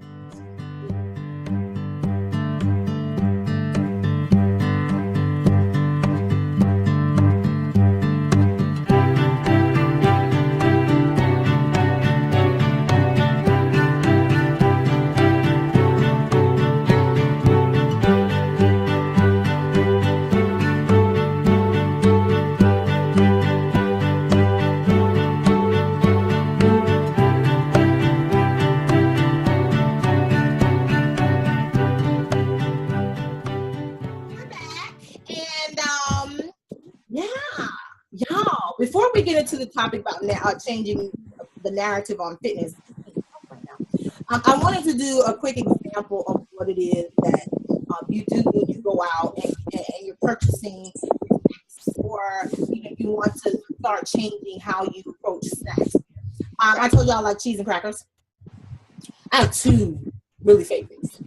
Before we get into the topic about changing the narrative on fitness, I wanted to do a quick example of what it is that you do when you go out and you're purchasing snacks, or if you want to start changing how you approach snacks. I told y'all I like cheese and crackers. I have two really favorites.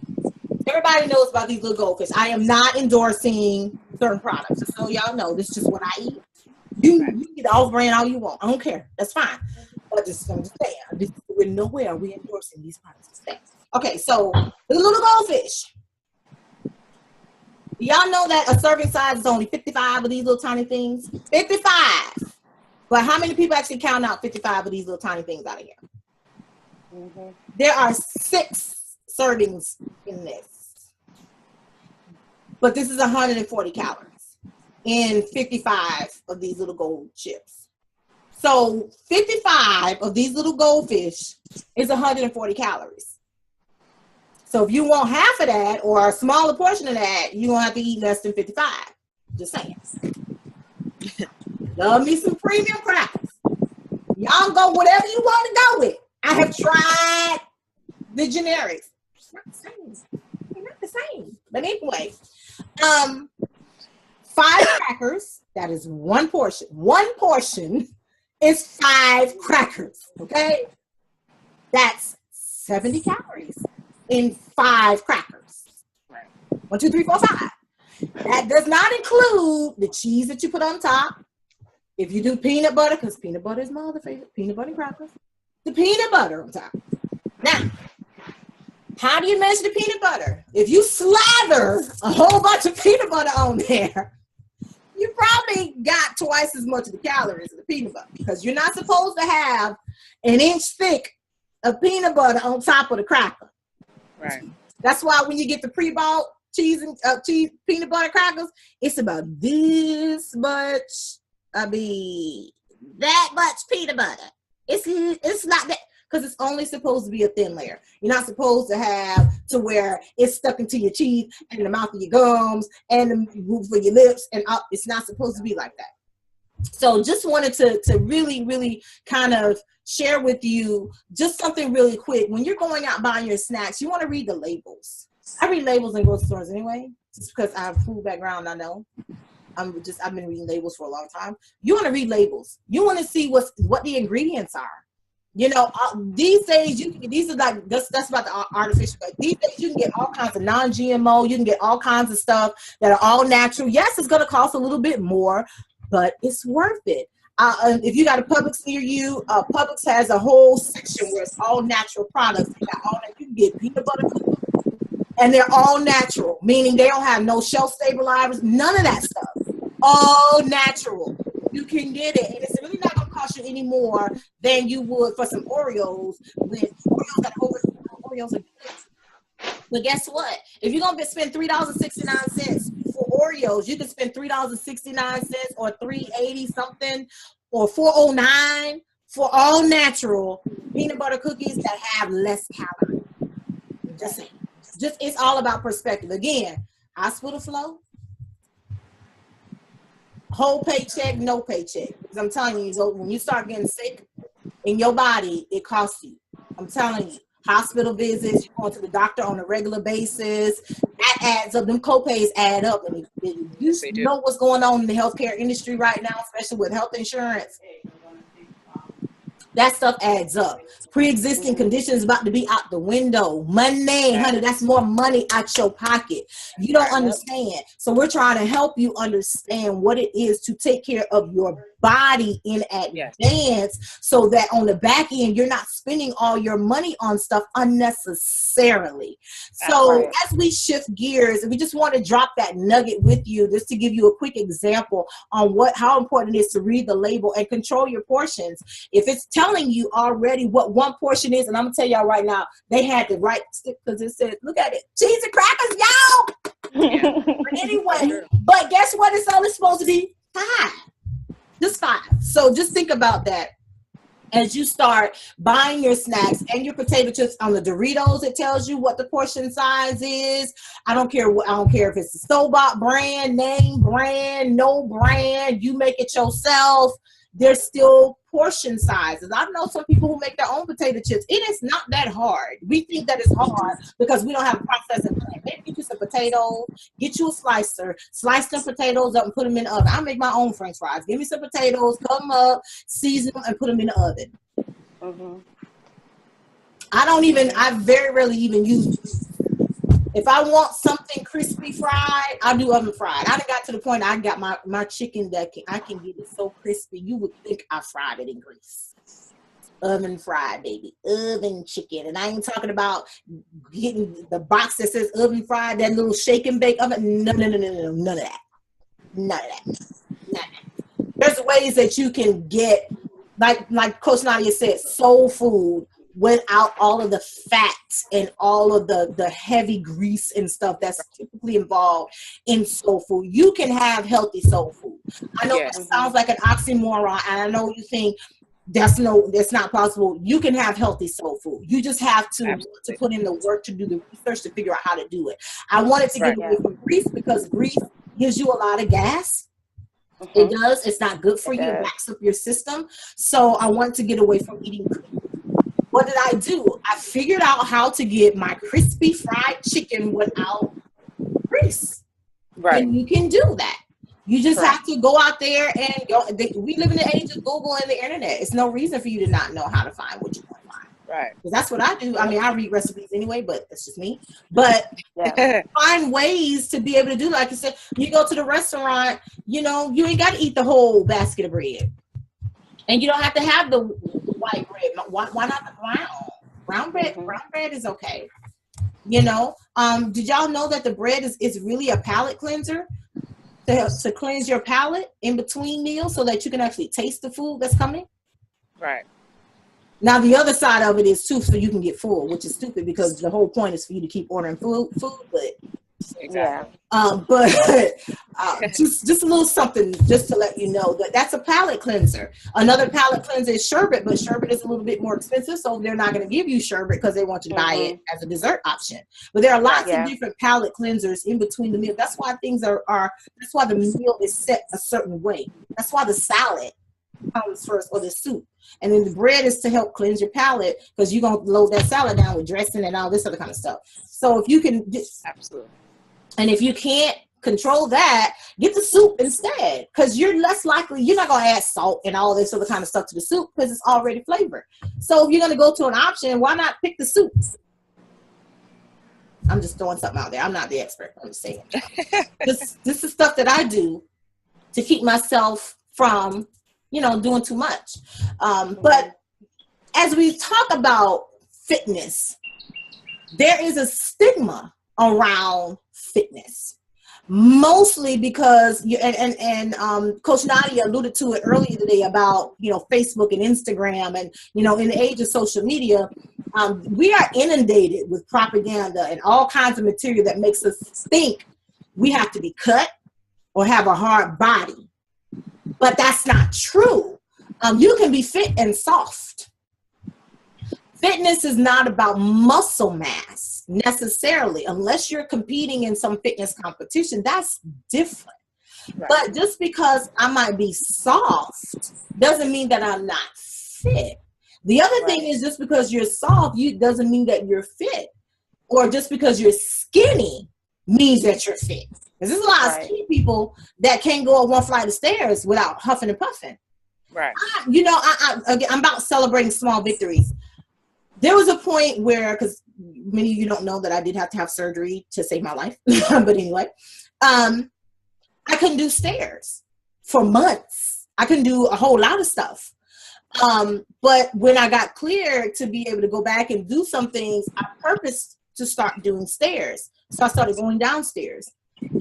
Everybody knows about these little goldfish. I am not endorsing certain products. So y'all know this is just what I eat. You get off brand all you want. I don't care. That's fine. But I'm just saying, we're nowhere we endorsing these products. Okay, so the little goldfish. Y'all know that a serving size is only 55 of these little tiny things? 55. But how many people actually count out 55 of these little tiny things out of here? Mm-hmm. There are 6 servings in this. But this is 140 calories in 55 of these little gold chips. So 55 of these little goldfish is 140 calories. So if you want half of that or a smaller portion of that, you're going to have to eat less than 55. Just saying. Love me some premium crackers. Y'all go whatever you want to go with. I have tried the generics. It's not the same. They're not the same. But anyway, 5 crackers, that is one portion. One portion is 5 crackers, okay? That's 70 calories in 5 crackers. 1, 2, 3, 4, 5. That does not include the cheese that you put on top. If you do peanut butter, because peanut butter is my other favorite, peanut butter and crackers, the peanut butter on top. Now, how do you measure the peanut butter? If you slather a whole bunch of peanut butter on there, you probably got twice as much of the calories of the peanut butter, because you're not supposed to have an inch thick of peanut butter on top of the cracker. Right. That's why when you get the pre-bought cheese and peanut butter crackers, it's about this much. I mean, that much peanut butter. It's not that, because it's only supposed to be a thin layer. You're not supposed to have to where it's stuck into your teeth and the mouth of your gums and the roof of your lips, and up. It's not supposed to be like that. So just wanted to really, really kind of share with you just something really quick. When you're going out buying your snacks, you want to read the labels. I read labels in grocery stores anyway, just because I have a food background. I know. I've been reading labels for a long time. You want to read labels. You want to see what the ingredients are. You know, these days that's about the artificial. But these days you can get all kinds of non-GMO. You can get all kinds of stuff that are all natural. Yes, it's going to cost a little bit more, but it's worth it. If you got a Publix near you, Publix has a whole section where it's all natural products. You can get peanut butter cookies, and they're all natural, meaning they don't have no shelf stabilizers, none of that stuff. All natural. You can get it, and it's really not going to cost you any more than you would for some Oreos. When Oreos are good. But guess what? If you're going to spend $3.69 for Oreos, you can spend $3.69 or $3.80 something or $4.09 for all natural peanut butter cookies that have less calories. Just saying. It's all about perspective. Again, hospital flow, whole paycheck, no paycheck. Because I'm telling you, when you start getting sick in your body, it costs you. I'm telling you, hospital visits, you're going to the doctor on a regular basis, that adds up. Them copays add up. And you know what's going on in the healthcare industry right now, especially with health insurance. That stuff adds up. Pre-existing conditions about to be out the window. Money, honey, that's more money out your pocket. You don't understand. So we're trying to help you understand what it is to take care of your body in advance, so that on the back end, you're not spending all your money on stuff unnecessarily. So as we shift gears, we just want to drop that nugget with you, just to give you a quick example on how important it is to read the label and control your portions. If it's telling you already what one portion is, and I'm gonna tell y'all right now, they had the right stick, because it said, look at it, cheese and crackers, y'all. But anyway, but guess what? It's only supposed to be 5. Just 5. So just think about that as you start buying your snacks and your potato chips. On the Doritos, it tells you what the portion size is. I don't care if it's a store-bought brand, name brand, no brand. You make it yourself. There's still portion sizes. I know some people who make their own potato chips. It is not that hard. We think that it's hard because we don't have a processing plant. Maybe get you some potatoes, get you a slicer, slice them potatoes up and put them in the oven. I make my own French fries. Give me some potatoes, cut them up, season them, and put them in the oven. Mm-hmm. I very rarely even use. If I want something crispy fried, I'll do oven fried. I done got to the point I got my chicken that I can get it so crispy, you would think I fried it in grease. Oven fried, baby. Oven chicken. And I ain't talking about getting the box that says oven fried, that little shake and bake oven. No, none of that. None of that. There's ways that you can get, like Coach Nadia said, soul food without all of the fats and all of the heavy grease and stuff that's typically involved in soul food. You can have healthy soul food. I know Yes. that sounds like an oxymoron, and I know you think that's not possible. You can have healthy soul food. You just have to put in the work to do the research to figure out how to do it. I wanted to get away from grease because grease gives you a lot of gas. It does. It's not good for you. It backs up your system. So I want to get away from eating grease. What did I do? I figured out how to get my crispy fried chicken without grease. Right. And you can do that. You just have to go out there and go. We live in the age of Google and the internet. It's no reason for you to not know how to find what you want to find. Right. Because that's what I do. I mean, I read recipes anyway, but that's just me. But find ways to be able to do, like you said, you go to the restaurant, you know, you ain't got to eat the whole basket of bread. And you don't have to have the white bread. Why not the brown? Brown bread is okay. You know, did y'all know that the bread is really a palate cleanser to cleanse your palate in between meals so that you can actually taste the food that's coming? Right. Now, the other side of it is too, so you can get full, which is stupid because the whole point is for you to keep ordering food, but exactly. Just a little something just to let you know that that's a palate cleanser. Another palate cleanser is sherbet, but sherbet is a little bit more expensive, so they're not going to give you sherbet because they want you to buy it as a dessert option. But there are lots of different palate cleansers in between the meal. That's why things are that's why the meal is set a certain way. That's why the salad comes first, or the soup, and then the bread is to help cleanse your palate because you're going to load that salad down with dressing and all this other kind of stuff. So if you can absolutely. And if you can't control that, get the soup instead, because you're less likely, you're not going to add salt and all this other kind of stuff to the soup because it's already flavored. So if you're going to go to an option, why not pick the soup? I'm just throwing something out there. I'm not the expert. I'm just saying. This is stuff that I do to keep myself from, you know, doing too much. But as we talk about fitness, there is a stigma around fitness, mostly because Coach Nadia alluded to it earlier today about, you know, Facebook and Instagram, and, you know, in the age of social media, we are inundated with propaganda and all kinds of material that makes us think we have to be cut or have a hard body, but that's not true. You can be fit and soft. Fitness is not about muscle mass necessarily, unless you're competing in some fitness competition. That's different. Right. But just because I might be soft doesn't mean that I'm not fit. The other thing is, just because you're soft, doesn't mean that you're fit. Or just because you're skinny means that you're fit. Because there's a lot of skinny people that can't go up one flight of stairs without huffing and puffing. Right. I'm about celebrating small victories. There was a point where, because many of you don't know that I did have to have surgery to save my life. But anyway, I couldn't do stairs for months. I couldn't do a whole lot of stuff. But when I got cleared to be able to go back and do some things, I purposed to start doing stairs. So I started going downstairs.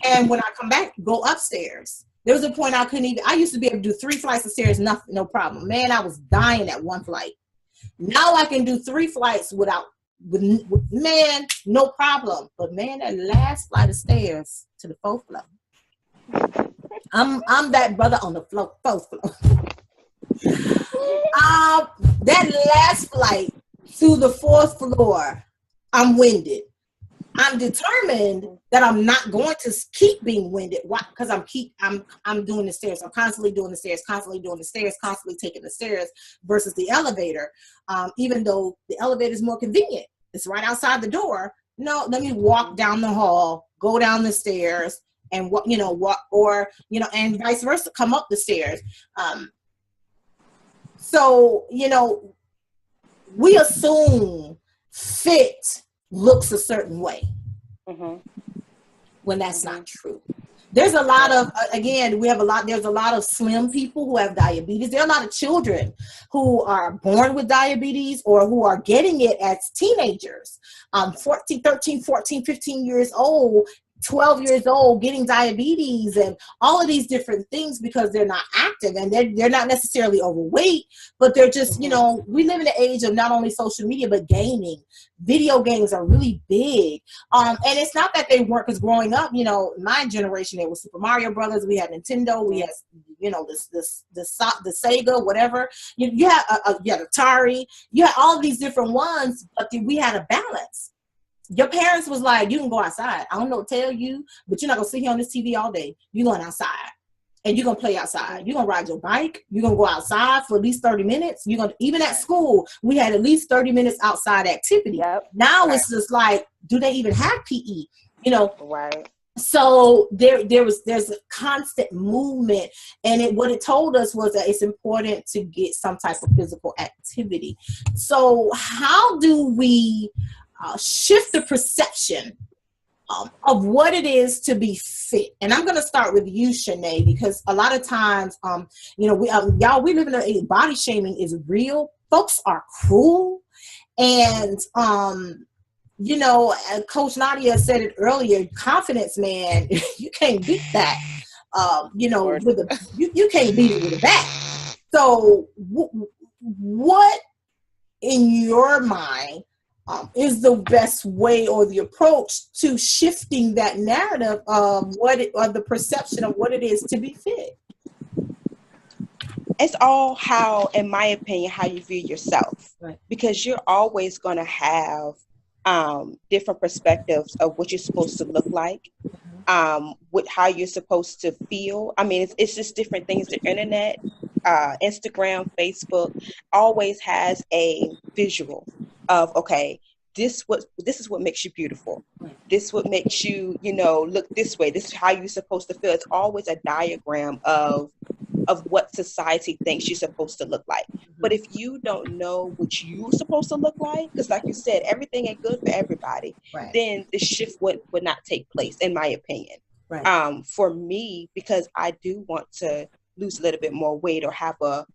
And when I come back, go upstairs. There was a point I used to be able to do 3 flights of stairs, nothing, no problem. Man, I was dying at one flight. Now I can do 3 flights with man, no problem. But man, that last flight of stairs to the 4th floor. I'm that brother on the 4th floor. That last flight to the 4th floor, I'm winded. I'm determined that I'm not going to keep being winded. Why? Because I'm doing the stairs. I'm constantly doing the stairs, constantly taking the stairs versus the elevator. Even though the elevator is more convenient, it's right outside the door. No, let me walk down the hall, go down the stairs, and walk, or and vice versa, come up the stairs. So we assume fit looks a certain way when that's not true. There's a lot of, there's a lot of slim people who have diabetes. There are a lot of children who are born with diabetes or who are getting it as teenagers, 13, 14, 15 years old, 12 years old getting diabetes and all of these different things because they're not active, and they're not necessarily overweight, but they're just, you know, we live in the age of not only social media, but gaming. Video games are really big. And it's not that they weren't, because growing up, you know, my generation, it was Super Mario Brothers, we had Nintendo, we had, you know, the Sega, whatever. You had Atari, you had all of these different ones, but we had a balance. Your parents was like, you can go outside. I don't know what to tell you, but you're not going to sit here on this TV all day. You're going outside, and you're going to play outside. You're going to ride your bike. You're going to go outside for at least 30 minutes. You're going to, even at school, we had at least 30 minutes outside activity. Now it's just like, do they even have PE? You know? Right. So there's a constant movement, and what it told us was that it's important to get some type of physical activity. So how do we shift the perception of what it is to be fit? And I'm going to start with you, Shanae, because a lot of times, you know, we live in a body shaming is real. Folks are cruel, and you know, Coach Nadia said it earlier. Confidence, man, you can't beat that. You know, you can't beat it with a bat. So, what in your mind is the best way or the approach to shifting that narrative of the perception of what it is to be fit? It's all how, in my opinion, how you view yourself, right? Because you're always going to have different perspectives of what you're supposed to look like, with how you're supposed to feel. I mean, it's just different things. The internet, Instagram, Facebook always has a visual of, okay, this is what makes you beautiful. This what makes you, you know, look this way. This is how you're supposed to feel. It's always a diagram of what society thinks you're supposed to look like. But if you don't know what you're supposed to look like, because like you said, everything ain't good for everybody, then the shift would not take place, in my opinion. For me, because I do want to lose a little bit more weight or have a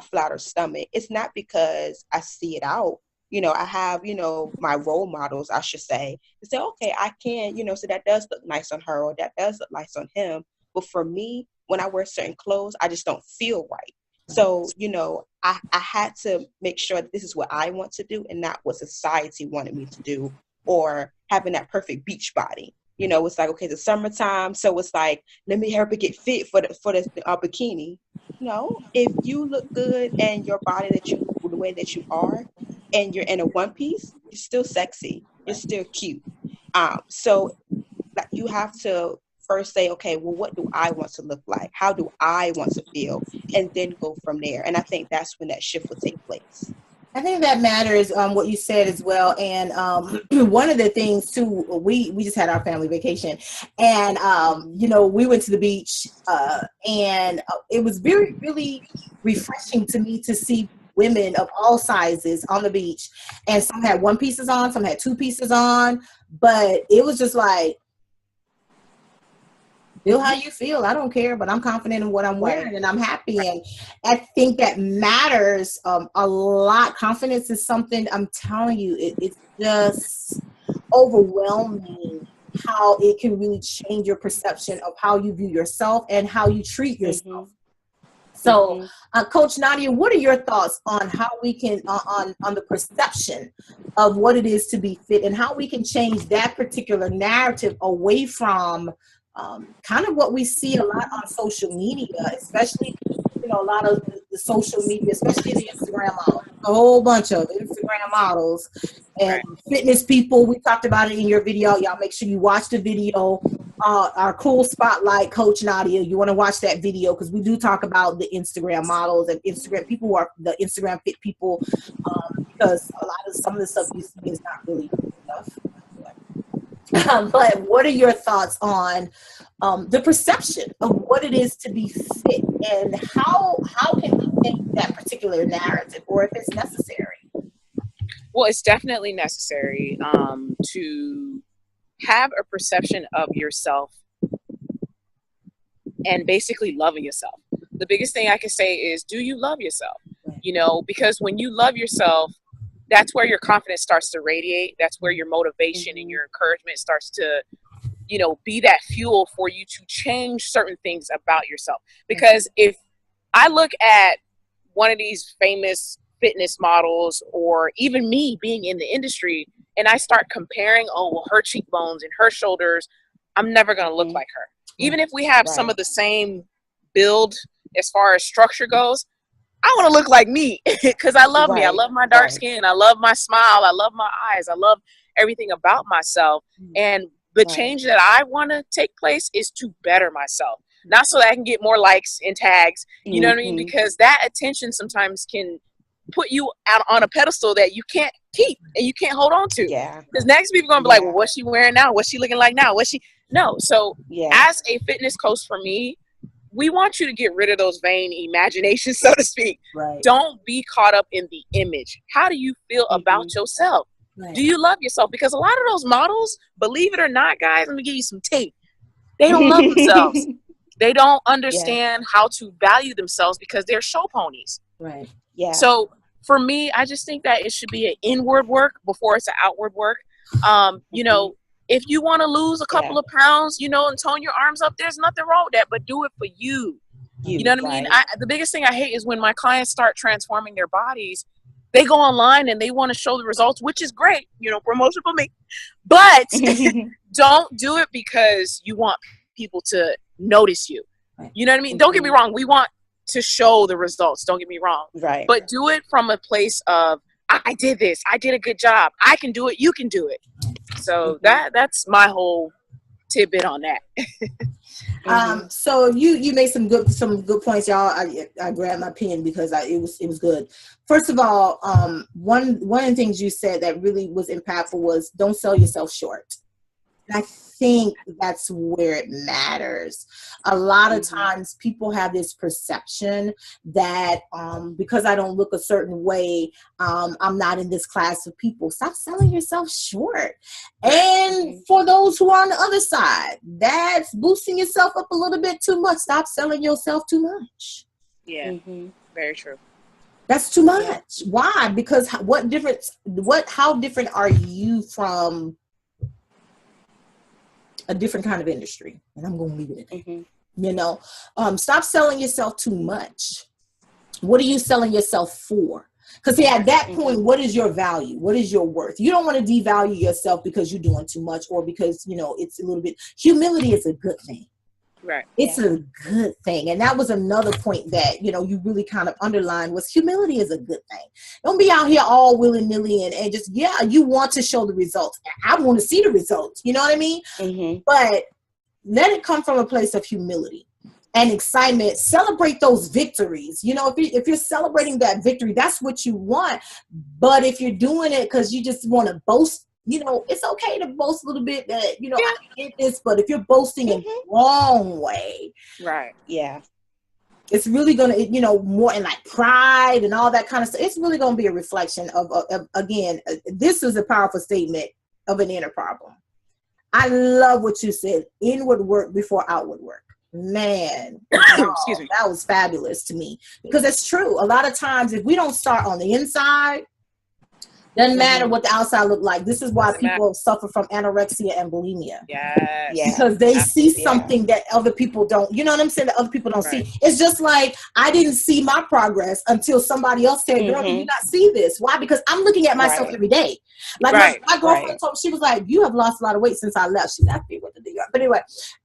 flatter stomach, it's not because I see it out. You know, I have, you know, my role models, I should say, to say, okay, I can, you know, so that does look nice on her, or that does look nice on him. But for me, when I wear certain clothes, I just don't feel right. So, you know, I had to make sure that this is what I want to do and not what society wanted me to do, or having that perfect beach body. You know, it's like, okay, the summertime, so it's like, let me help it get fit for the bikini. No, if you look good and your body the way that you are, and you're in a one piece, you're still sexy. You're still cute. So you have to first say, okay, well, what do I want to look like? How do I want to feel? And then go from there. And I think that's when that shift will take place. I think that matters, what you said as well. And one of the things too, we just had our family vacation, and you know, we went to the beach, and it was really refreshing to me to see women of all sizes on the beach, and some had one pieces on, some had two pieces on, but it was just like, feel how you feel. I don't care, but I'm confident in what I'm wearing, and I'm happy. And I think that matters a lot. Confidence is something, I'm telling you, it's just overwhelming how it can really change your perception of how you view yourself and how you treat yourself. So, Coach Nadia, what are your thoughts on how we can, on the perception of what it is to be fit, and how we can change that particular narrative away from kind of what we see a lot on social media, especially, you know, a lot of the social media, especially the Instagram models, a whole bunch of Instagram models and fitness people. We talked about it in your video. Y'all make sure you watch the video, our cool spotlight, Coach Nadia. You want to watch that video, because we do talk about the Instagram models and Instagram people who are the Instagram fit people, because a lot of some of the stuff you see is not really good enough. But what are your thoughts on the perception of what it is to be fit, and how can we change that particular narrative, or if it's necessary? Well, it's definitely necessary to have a perception of yourself and basically loving yourself. The biggest thing I can say is, do you love yourself? You know, because when you love yourself, that's where your confidence starts to radiate. That's where your motivation and your encouragement starts to you know, be that fuel for you to change certain things about yourself. Because if I look at one of these famous fitness models, or even me being in the industry, and I start comparing, oh, well, her cheekbones and her shoulders, I'm never going to look like her. Even if we have some of the same build as far as structure goes, I want to look like me because I love me. I love my dark skin. I love my smile. I love my eyes. I love everything about myself. And the change that I want to take place is to better myself. Not so that I can get more likes and tags, you know what I mean? Because that attention sometimes can put you out on a pedestal that you can't keep and you can't hold on to. Because next people are going to be like, well, what's she wearing now? What's she looking like now? No. So as a fitness coach for me, we want you to get rid of those vain imaginations, so to speak. Don't be caught up in the image. How do you feel about yourself? Do you love yourself? Because a lot of those models, believe it or not, guys, let me give you some tape. They don't love themselves. They don't understand how to value themselves because they're show ponies. So for me, I just think that it should be an inward work before it's an outward work. You know, if you want to lose a couple of pounds, you know, and tone your arms up, there's nothing wrong with that, but do it for you. You know what I mean? The biggest thing I hate is when my clients start transforming their bodies, they go online and they want to show the results, which is great, you know, promotion for me, but don't do it because you want people to notice you. You know what I mean? Don't get me wrong. We want to show the results. Don't get me wrong. But do it from a place of, I did this. I did a good job. I can do it. You can do it. So that's my whole tidbit on that. So you made some good points, y'all. I grabbed my pen because it was good. First of all, one of the things you said that really was impactful was don't sell yourself short. And I think that's where it matters. A lot of times people have this perception that because I don't look a certain way, I'm not in this class of people. Stop selling yourself short. And for those who are on the other side, that's boosting yourself up a little bit too much. Stop selling yourself too much. Very true. That's too much. Why? Because how different are you from a different kind of industry? And I'm going to leave it at that. You know, stop selling yourself too much. What are you selling yourself for? Because at that point, what is your value? What is your worth? You don't want to devalue yourself because you're doing too much or because, you know, it's a little bit, humility is a good thing. It's a good thing. And that was another point that, you know, you really kind of underlined was humility is a good thing. Don't be out here all willy-nilly and just, you want to show the results. I want to see the results. You know what I mean? But let it come from a place of humility and excitement. Celebrate those victories. You know, if you're celebrating that victory, that's what you want. But if you're doing it because you just want to boast, you know, it's okay to boast a little bit that, you know, I did this, but if you're boasting in the wrong way, it's really going to, you know, more in like pride and all that kind of stuff. It's really going to be a reflection of again, this is a powerful statement of an inner problem. I love what you said, inward work before outward work. Man, excuse me. That was fabulous to me because it's true. A lot of times if we don't start on the inside, doesn't matter what the outside look like. This is why people suffer from anorexia and bulimia. Because they see something that other people don't, you know what I'm saying, that other people don't see. It's just like, I didn't see my progress until somebody else said, girl, do you not see this? Why? Because I'm looking at myself every day. Like my girlfriend told me, she was like, you have lost a lot of weight since I left. She left me with the deal. But anyway,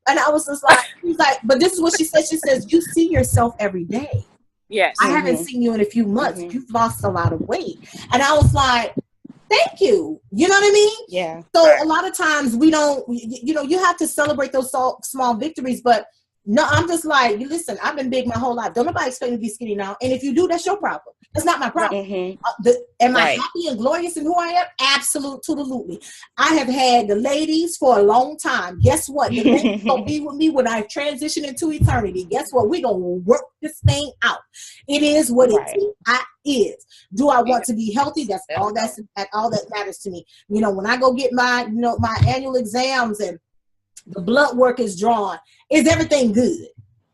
and I was just like, she's like, but this is what she said. She says, you see yourself every day. I haven't seen you in a few months. You've lost a lot of weight. And I was like, thank you. You know what I mean? So a lot of times we don't, you know, you have to celebrate those small victories, but no, I'm just like, listen, I've been big my whole life. Don't nobody expect me to be skinny now. And if you do, that's your problem. That's not my problem. Am I happy and glorious in who I am? Absolutely. I have had the ladies for a long time. Guess what? The ladies going to be with me when I transition into eternity. Guess what? We're going to work this thing out. It is what it is. Do I want to be healthy? That's all that matters to me. You know, when I go get my, you know, my annual exams and the blood work is drawn, is everything good?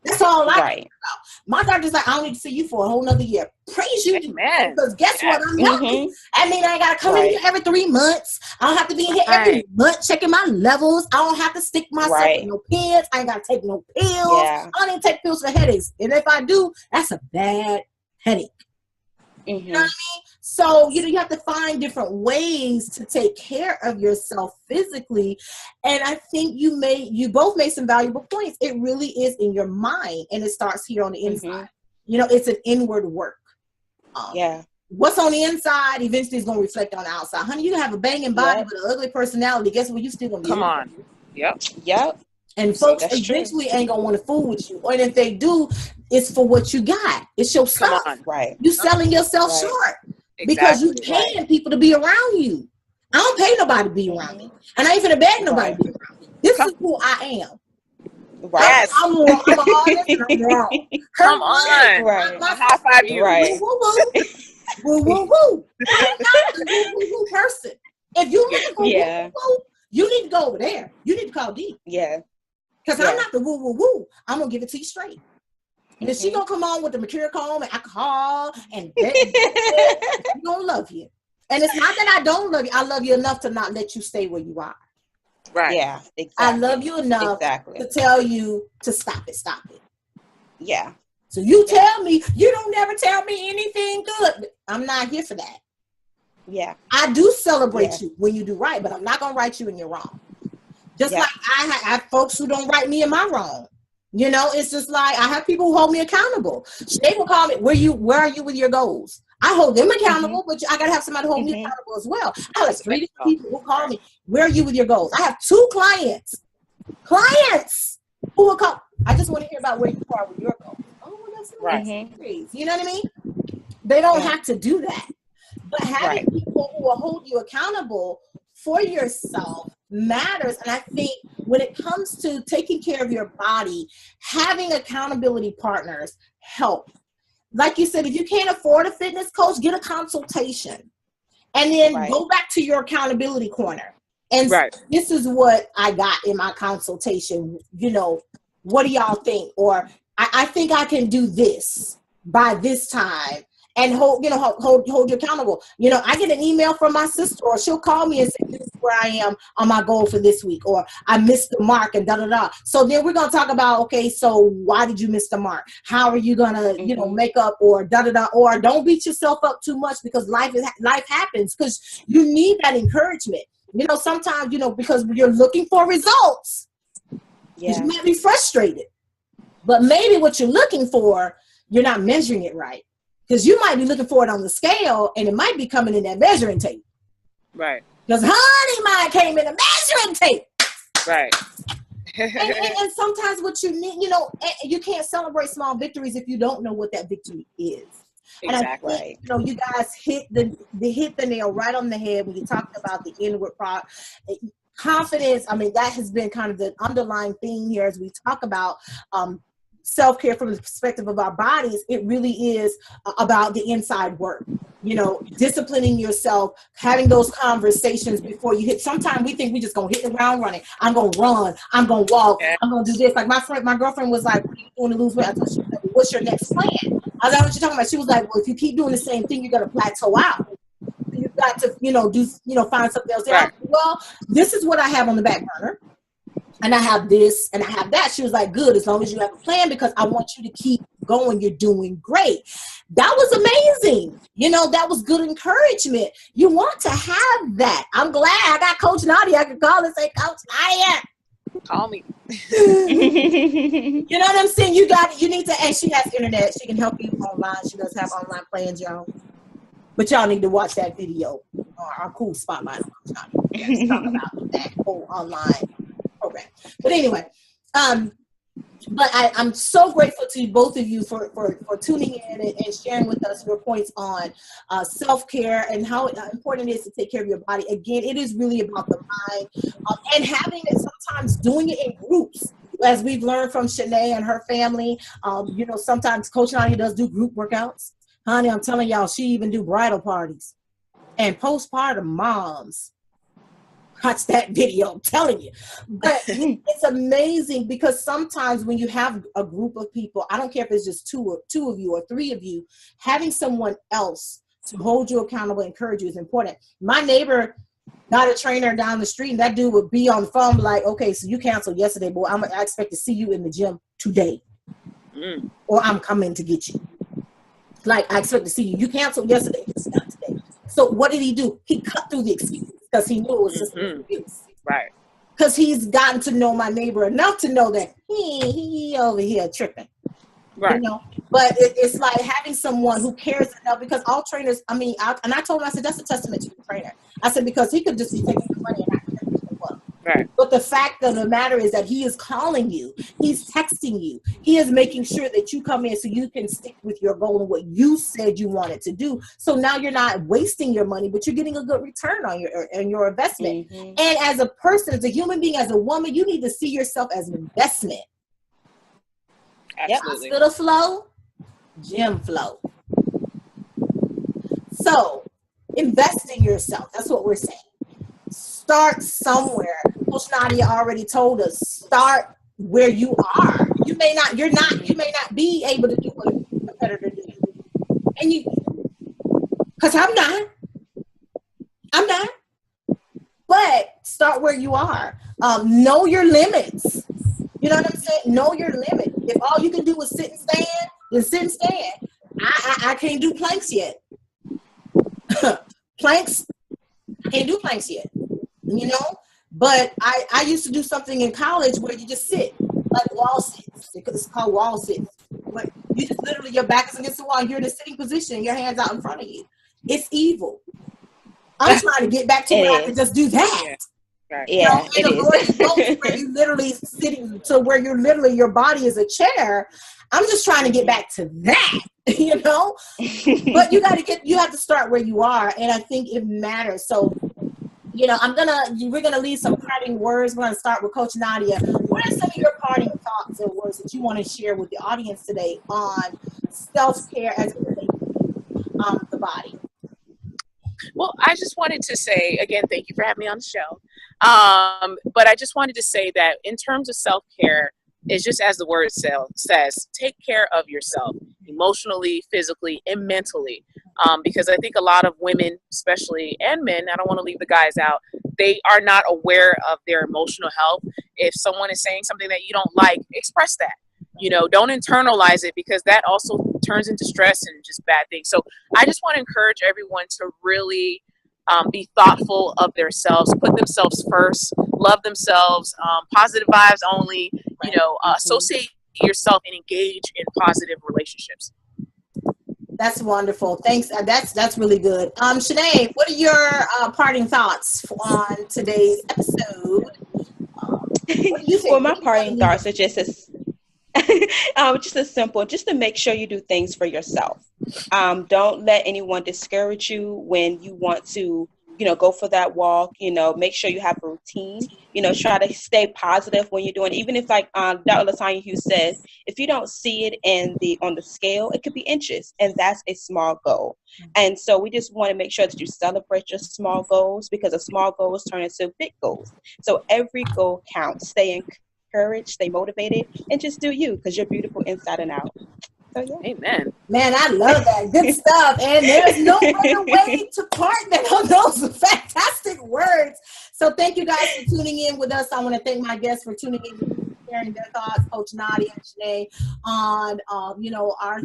That's all I care Right. about. My doctor's like, I don't need to see you for a whole nother year. Praise you, Amen. because guess what? I'm healthy. I mean, I ain't got to come in here every 3 months. I don't have to be in here every month checking my levels. I don't have to stick myself with no pins. I ain't got to take no pills. I don't even take pills for headaches. And if I do, that's a bad headache. You know what I mean? So, you have to find different ways to take care of yourself physically. And I think you both made some valuable points. It really is in your mind, and it starts here on the inside. It's an inward work. What's on the inside eventually is going to reflect on the outside. Honey, you can have a banging body with an ugly personality. Guess what? You still going to be Come on. Yep. And folks eventually ain't going to want to fool with you. And if they do, it's for what you got. It's your stuff. Right. You selling yourself short. Because you paying people to be around you. I don't pay nobody to be around me. And I ain't finna beg nobody to be around me. This is who I am. Right. I'm an artist and I'm wrong. Come on. Right. High five you. Right. Woo, woo, woo. Woo, woo, woo. I'm not the woo, woo, woo person. If you look for woo, woo, you need to go over there. You need to call D. Yeah. Because I'm not the woo, woo, woo. I'm going to give it to you straight. And if she gonna come on with the mercurial comb and alcohol and she's gonna love you. And it's not that I don't love you. I love you enough to not let you stay where you are. Right. Yeah. Exactly. I love you enough to tell you to stop it. Yeah. So you tell me, you don't never tell me anything good. I'm not here for that. Yeah. I do celebrate you when you do right, but I'm not gonna write you when you're wrong. Just like I have folks who don't write me in my wrong. It's just like I have people who hold me accountable. They will call me, where are you with your goals? I hold them accountable, but I gotta have somebody hold me accountable as well. I have 3 different people who call me, where are you with your goals? I have 2 clients who will call. I just want to hear about where you are with your goals. Oh, well, that's nice. You know what I mean? They don't have to do that. But having people who will hold you accountable for yourself matters. And I think when it comes to taking care of your body, having accountability partners help. Like you said, if you can't afford a fitness coach, get a consultation and then go back to your accountability corner. And this is what I got in my consultation. What do y'all think? Or I think I can do this by this time. And hold you accountable. I get an email from my sister, or she'll call me and say, this is where I am on my goal for this week, or I missed the mark and da-da-da. So then we're going to talk about, okay, so why did you miss the mark? How are you going to, make up, or da-da-da, or don't beat yourself up too much, because life happens, because you need that encouragement. Sometimes, because you're looking for results, you might be frustrated, but maybe what you're looking for, you're not measuring it right. Because you might be looking for it on the scale, and it might be coming in that measuring tape. Right. Because honey, mine came in a measuring tape. Right. and sometimes what you need, you can't celebrate small victories if you don't know what that victory is. Exactly. And I think, you guys hit the nail right on the head when you talked about the inward confidence. I mean, that has been kind of the underlying theme here as we talk about self-care from the perspective of our bodies. It really is about the inside work, disciplining yourself, having those conversations before you hit. Sometimes we think we just gonna hit the ground running. I'm gonna run, I'm gonna walk, I'm gonna do this. Like my girlfriend was like, what are you doing to lose weight? I told her, what's your next plan? I was like, what you talking about? She was like, well, if you keep doing the same thing, you're gonna plateau out. You've got to, find something else. Right. Well, this is what I have on the back burner. And I have this and I have that. She was like, good, as long as you have a plan, because I want you to keep going. You're doing great. That was amazing. That was good encouragement. You want to have that. I'm glad I got Coach Nadia. I can call and say, Coach Nadia, call me. You know what I'm saying? You need to, and she has internet. She can help you online. She does have online plans, y'all. But y'all need to watch that video, our cool spotlight on Coach Nadia. Let's talk about that whole online program. But anyway, but I'm so grateful to both of you for tuning in and sharing with us your points on self-care and how important it is to take care of your body. Again, it is really about the mind, and having it, sometimes doing it in groups. As we've learned from Shanae and her family, sometimes Coach Nadia does do group workouts. Honey, I'm telling y'all, she even do bridal parties and postpartum moms. watch that video, I'm telling you. But it's amazing because sometimes when you have a group of people, I don't care if it's just two of you or three of you, having someone else to hold you accountable, encourage you is important. My neighbor got a trainer down the street, and that dude would be on the phone like, okay, so you canceled yesterday, boy. I expect to see you in the gym today. Or I'm coming to get you. Like, I expect to see you. You canceled yesterday, it's not today. So what did he do? He cut through the excuses because he knew it was just an excuse. Right. Because he's gotten to know my neighbor enough to know that he over here tripping. Right. You know? But it's like having someone who cares enough, because all trainers, I told him, I said, that's a testament to the trainer. I said, because he could just be taking your money and not caring what it was. Right. But the fact of the matter is that he is calling you, he's texting you, he is making sure that you come in so you can stick with your goal and what you said you wanted to do. So now you're not wasting your money, but you're getting a good return on your investment. And as a person, as a human being, as a woman, you need to see yourself as an investment. Absolutely. Hospital flow, gym flow. So invest in yourself. That's what we're saying. Start somewhere. Coach Nadia already told us, start where you are. You may not be able to do what a competitor does. And because I'm not. But start where you are. Know your limits. You know what I'm saying? Know your limit. If all you can do is sit and stand, then sit and stand. I can't do planks yet. Planks, I can't do planks yet. You know? But I used to do something in college where you just sit, like wall sits. It's called wall sits. But you just literally, your back is against the wall, you're in a sitting position, your hands out in front of you. It's evil. I'm trying to get back to where I can just do that. Yeah. Right. Yeah, it is. Where you literally sitting to where you're literally, your body is a chair. I'm just trying to get back to that, you know? But you have to start where you are. And I think it matters. So, you know, we're going to leave some parting words. We're going to start with Coach Nadia. What are some of your parting thoughts and words that you want to share with the audience today on self-care as it relates to the body? Well, I just wanted to say, again, thank you for having me on the show. But I just wanted to say that in terms of self-care, it's just as the word says, take care of yourself emotionally, physically, and mentally. Because I think a lot of women, especially, and men, I don't want to leave the guys out, they are not aware of their emotional health. If someone is saying something that you don't like, express that. You know, don't internalize it, because that also turns into stress and just bad things. So I just want to encourage everyone to really be thoughtful of themselves, put themselves first, love themselves, positive vibes only, you know, associate yourself and engage in positive relationships. That's wonderful. Thanks. That's really good. Sinead, what are your parting thoughts on today's episode? What do you think? Well, my parting thoughts are just as simple, just to make sure you do things for yourself. Don't let anyone discourage you when you want to, you know, go for that walk. You know, make sure you have a routine. You know, try to stay positive when you're doing it. Even if, like Dr. Latanya Hughes says, if you don't see it on the scale, it could be inches, and that's a small goal. And so we just want to make sure that you celebrate your small goals, because the small goals turn into big goals. So every goal counts. Stay encouraged, stay motivated, and just do you, because you're beautiful inside and out. So, yeah. Amen. Man, I love that. Good stuff. And there's no other way to part than on those fantastic words. So thank you guys for tuning in with us. I want to thank my guests for tuning in, sharing their thoughts, Coach Nadia and Sinead, on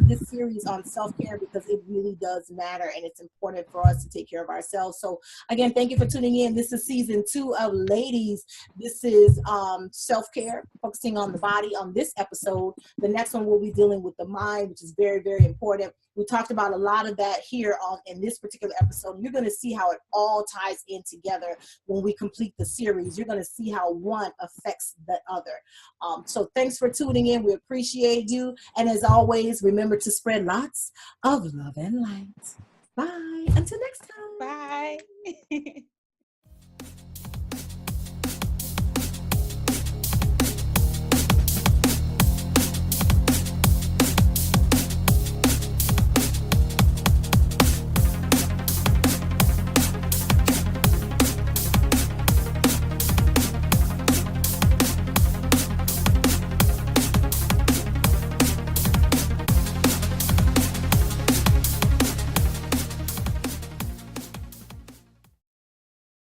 this series on self-care, because it really does matter, and it's important for us to take care of ourselves. So again, thank you for tuning in. This is season 2 of Ladies. This is self-care, focusing on the body on this episode. The next one we'll be dealing with the mind, which is very, very important. We talked about a lot of that here in this particular episode. You're going to see how it all ties in together when we complete the series. You're going to see how one affects the other. So thanks for tuning in. We appreciate you. And as always, remember to spread lots of love and light. Bye. Until next time. Bye.